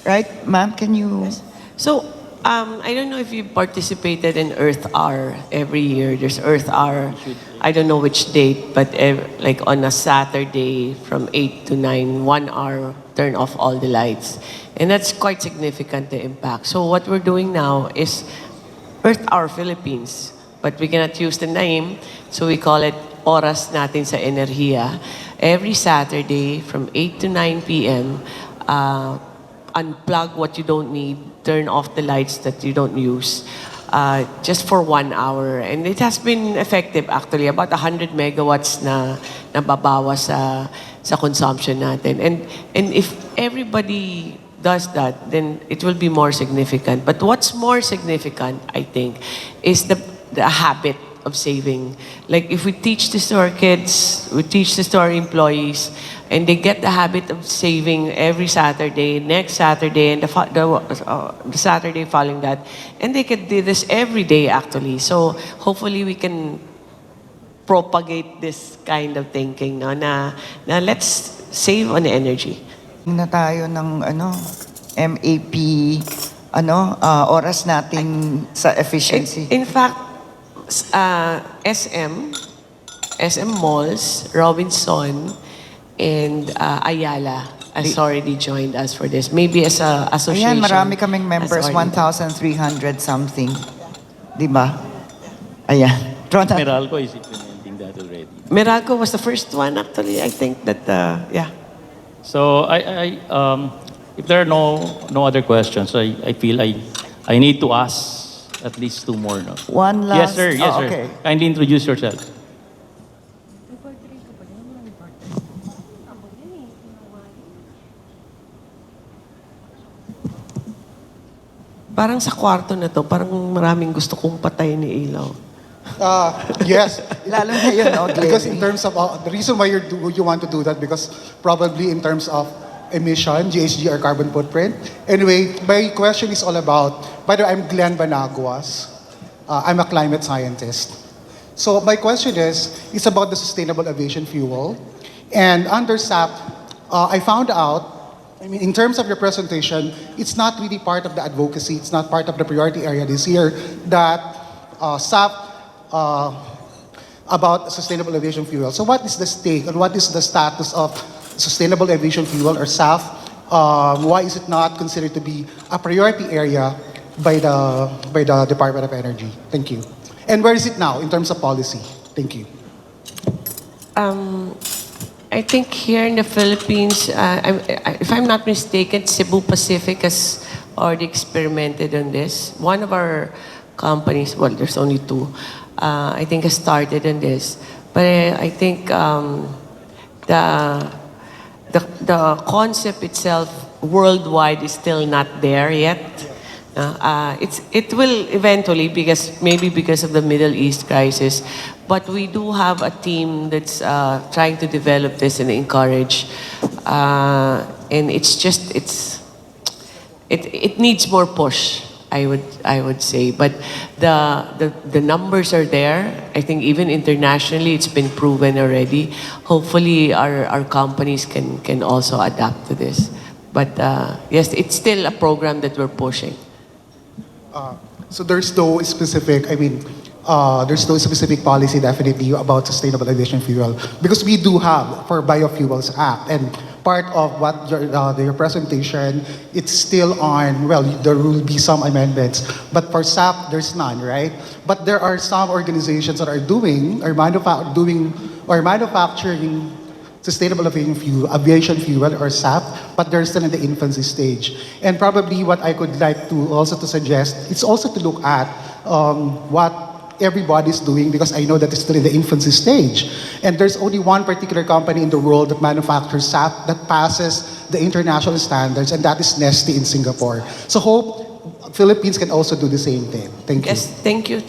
Right, ma'am, can you? So, I don't know if you participated in Earth Hour every year. There's Earth Hour. I don't know which date, but like on a Saturday from 8 to 9, 1 hour, turn off all the lights. And that's quite significant, the impact. So what we're doing now is Earth Hour Philippines, but we cannot use the name, so we call it Oras Natin sa Enerhiya. Every Saturday from 8 to 9 p.m., unplug what you don't need, turn off the lights that you don't use, just for 1 hour. And it has been effective actually, about 100 megawatts na nababawas sa consumption natin. And if everybody does that, then it will be more significant. But what's more significant, I think, is the habit of saving. Like if we teach this to our kids, we teach this to our employees, and they get the habit of saving every Saturday, next Saturday, and the Saturday following that, and they can do this every day actually. So hopefully we can propagate this kind of thinking, no? na let's save on energy. Na tayo ng MAP oras natin sa efficiency. In fact, SM SM Malls, Robinson, and Ayala has already joined us for this. Maybe as a association. Ayan, marami kaming members, has already done. 1,300 something. Di ba? Ayan. Ronald. Meralco is implementing that already. Meralco was the first one, actually. I think that, yeah. So if there are no other questions, I feel I need to ask at least two more. No? One Yes, last. sir. Yes, Oh, sir. okay. Kindly introduce yourself. Parang sa kwarto na to, parang maraming gusto kong patayin ni Ilaw. Yes, Lalo na yun, no, because Glenn? in terms of the reason why you want to do that, because probably in terms of emission, GHG or carbon footprint. Anyway, my question is all about. By the way, I'm Glenn Banaguas. I'm a climate scientist. So my question is, it's about the sustainable aviation fuel, and under SAP, I found out. I mean, in terms of your presentation, it's not really part of the advocacy. It's not part of the priority area this year that SAP about sustainable aviation fuel. So what is the stake and what is the status of sustainable aviation fuel or SAF? Why is it not considered to be a priority area by the Department of Energy? Thank you. And where is it now in terms of policy? Thank you. I think here in the Philippines, if I'm not mistaken, Cebu Pacific has already experimented on this. One of our companies, well, there's only two, I think has started on this. But I think the concept itself worldwide is still not there yet. It will eventually, maybe because of the Middle East crisis, but we do have a team that's trying to develop this and encourage, and it needs more push. I would say, but the numbers are there. I think even internationally, it's been proven already. Hopefully, our companies can also adapt to this. But yes, it's still a program that we're pushing. So there's no specific, there's no specific policy definitely about sustainable aviation fuel because we do have for Biofuels Act and part of what your presentation, it's still on, well, there will be some amendments, but for SAP, there's none, right? But there are some organizations that are manufacturing sustainable aviation fuel or SAF, but they're still in the infancy stage. And probably what I could like to also to suggest, it's also to look at what everybody's doing because I know that it's still in the infancy stage. And there's only one particular company in the world that manufactures SAF that passes the international standards, and that is Neste in Singapore. So hope Philippines can also do the same thing. Thank you. Yes, thank you.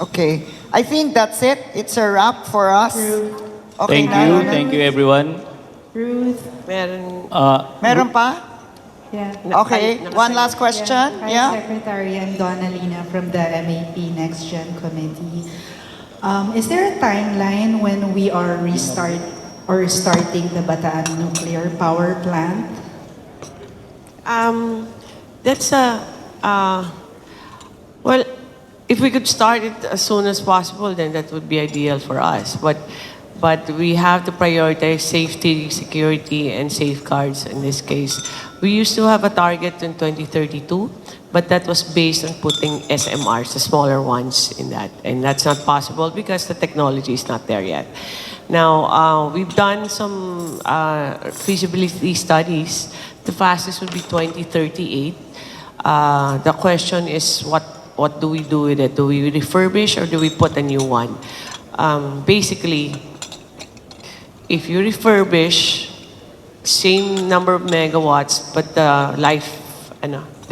Okay. I think that's it. It's a wrap for us. Okay, Thank you everyone. Ruth. Meron pa? Yeah. Okay, one last question. Hi, Yeah. Secretary. I'm Donna Lina from the MAP Next Gen Committee. Is there a timeline when we are starting the Bataan nuclear power plant? That's well, if we could start it as soon as possible, then that would be ideal for us. But we have to prioritize safety, security, and safeguards in this case. We used to have a target in 2032, but that was based on putting SMRs, the smaller ones, in that. And that's not possible because the technology is not there yet. Now, we've done some feasibility studies. The fastest would be 2038. The question is, what do we do with it? Do we refurbish or do we put a new one? Basically, if you refurbish, same number of megawatts, but the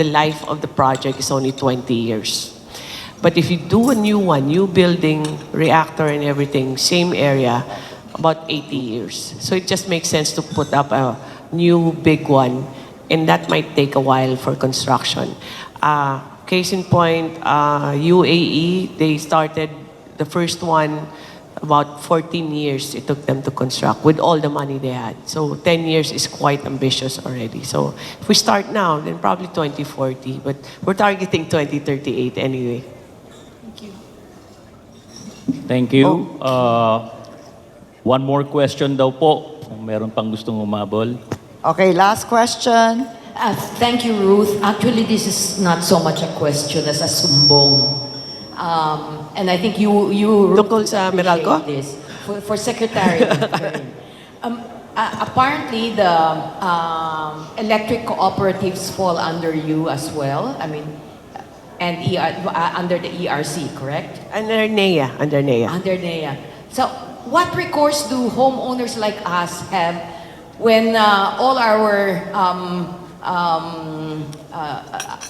life of the project is only 20 years. But if you do a new one, new building, reactor and everything, same area, about 80 years. So it just makes sense to put up a new big one, and that might take a while for construction. Case in point, UAE, they started the first one about 14 years it took them to construct with all the money they had. So 10 years is quite ambitious already. So if we start now, then probably 2040, but we're targeting 2038 anyway. Thank you. Thank you. One more question daw po. Kung meron pang gustong umabol. Okay, last question. Thank you, Ruth. Actually, this is not so much a question as a sumbong. And I think you Tungkol sa Meralco? appreciate this. For Secretary. Apparently, the electric cooperatives fall under you as well. I mean, and under the ERC, correct? Under NEA. Under NEA. So, what recourse do homeowners like us have when all our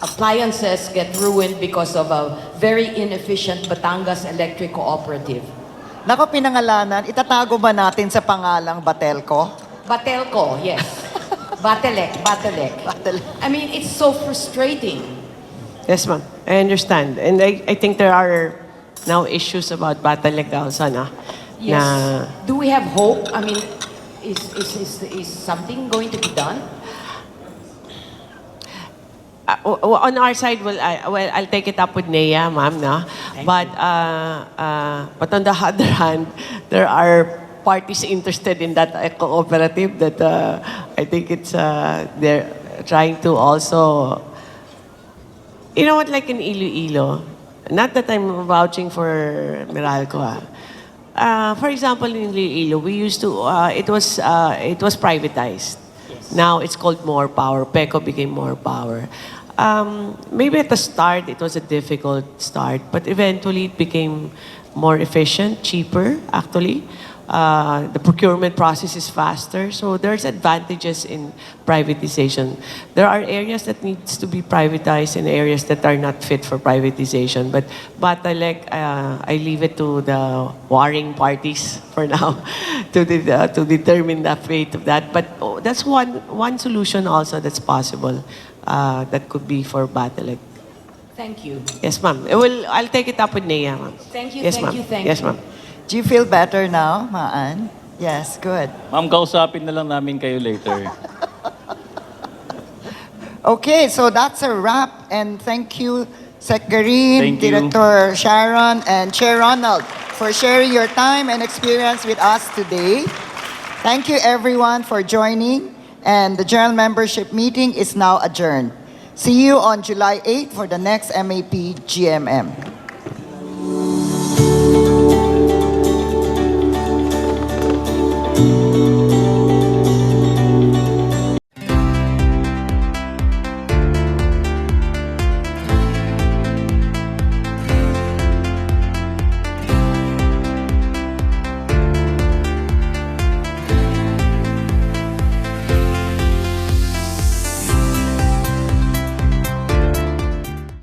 appliances get ruined because of a very inefficient Batangas Electric Cooperative? Nako, pinangalanan, itatago ba natin sa pangalang Batelco? Batelco, yes. Batelec. I mean, it's so frustrating. Yes, ma'am. I understand. And I think there are now issues about Batalec also, na? Yes. Do we have hope? I mean, is something going to be done? On our side, I'll take it up with NEA, ma'am, no? But on the other hand, there are parties interested in that cooperative that I think they're trying to also, you know what, like in Iloilo, not that I'm vouching for Meralco, for example, in Iloilo, we used to, it was privatized. Yes. Now it's called More Power. PECO became More Power. Maybe at the start, it was a difficult start, but eventually it became more efficient, cheaper, actually. The procurement process is faster, so there's advantages in privatization. There are areas that needs to be privatized and areas that are not fit for privatization. But Batalec, I leave it to the warring parties for now to determine the fate of that. But that's one solution also that's possible. That could be for Batalec. Thank you. Yes, ma'am. I'll take it up with NEA, ma'am. Thank you, yes, thank ma'am. you, thank yes, you. ma'am. Do you feel better now, Maan? Yes, good. Ma'am, kausapin na lang namin kayo later. Okay, so that's a wrap. And thank you, Sec Garin, Thank you. Director Sharon, and Chair Ronald for sharing your time and experience with us today. Thank you, everyone, for joining. And the General Membership meeting is now adjourned. See you on July 8 for the next MAP GMM.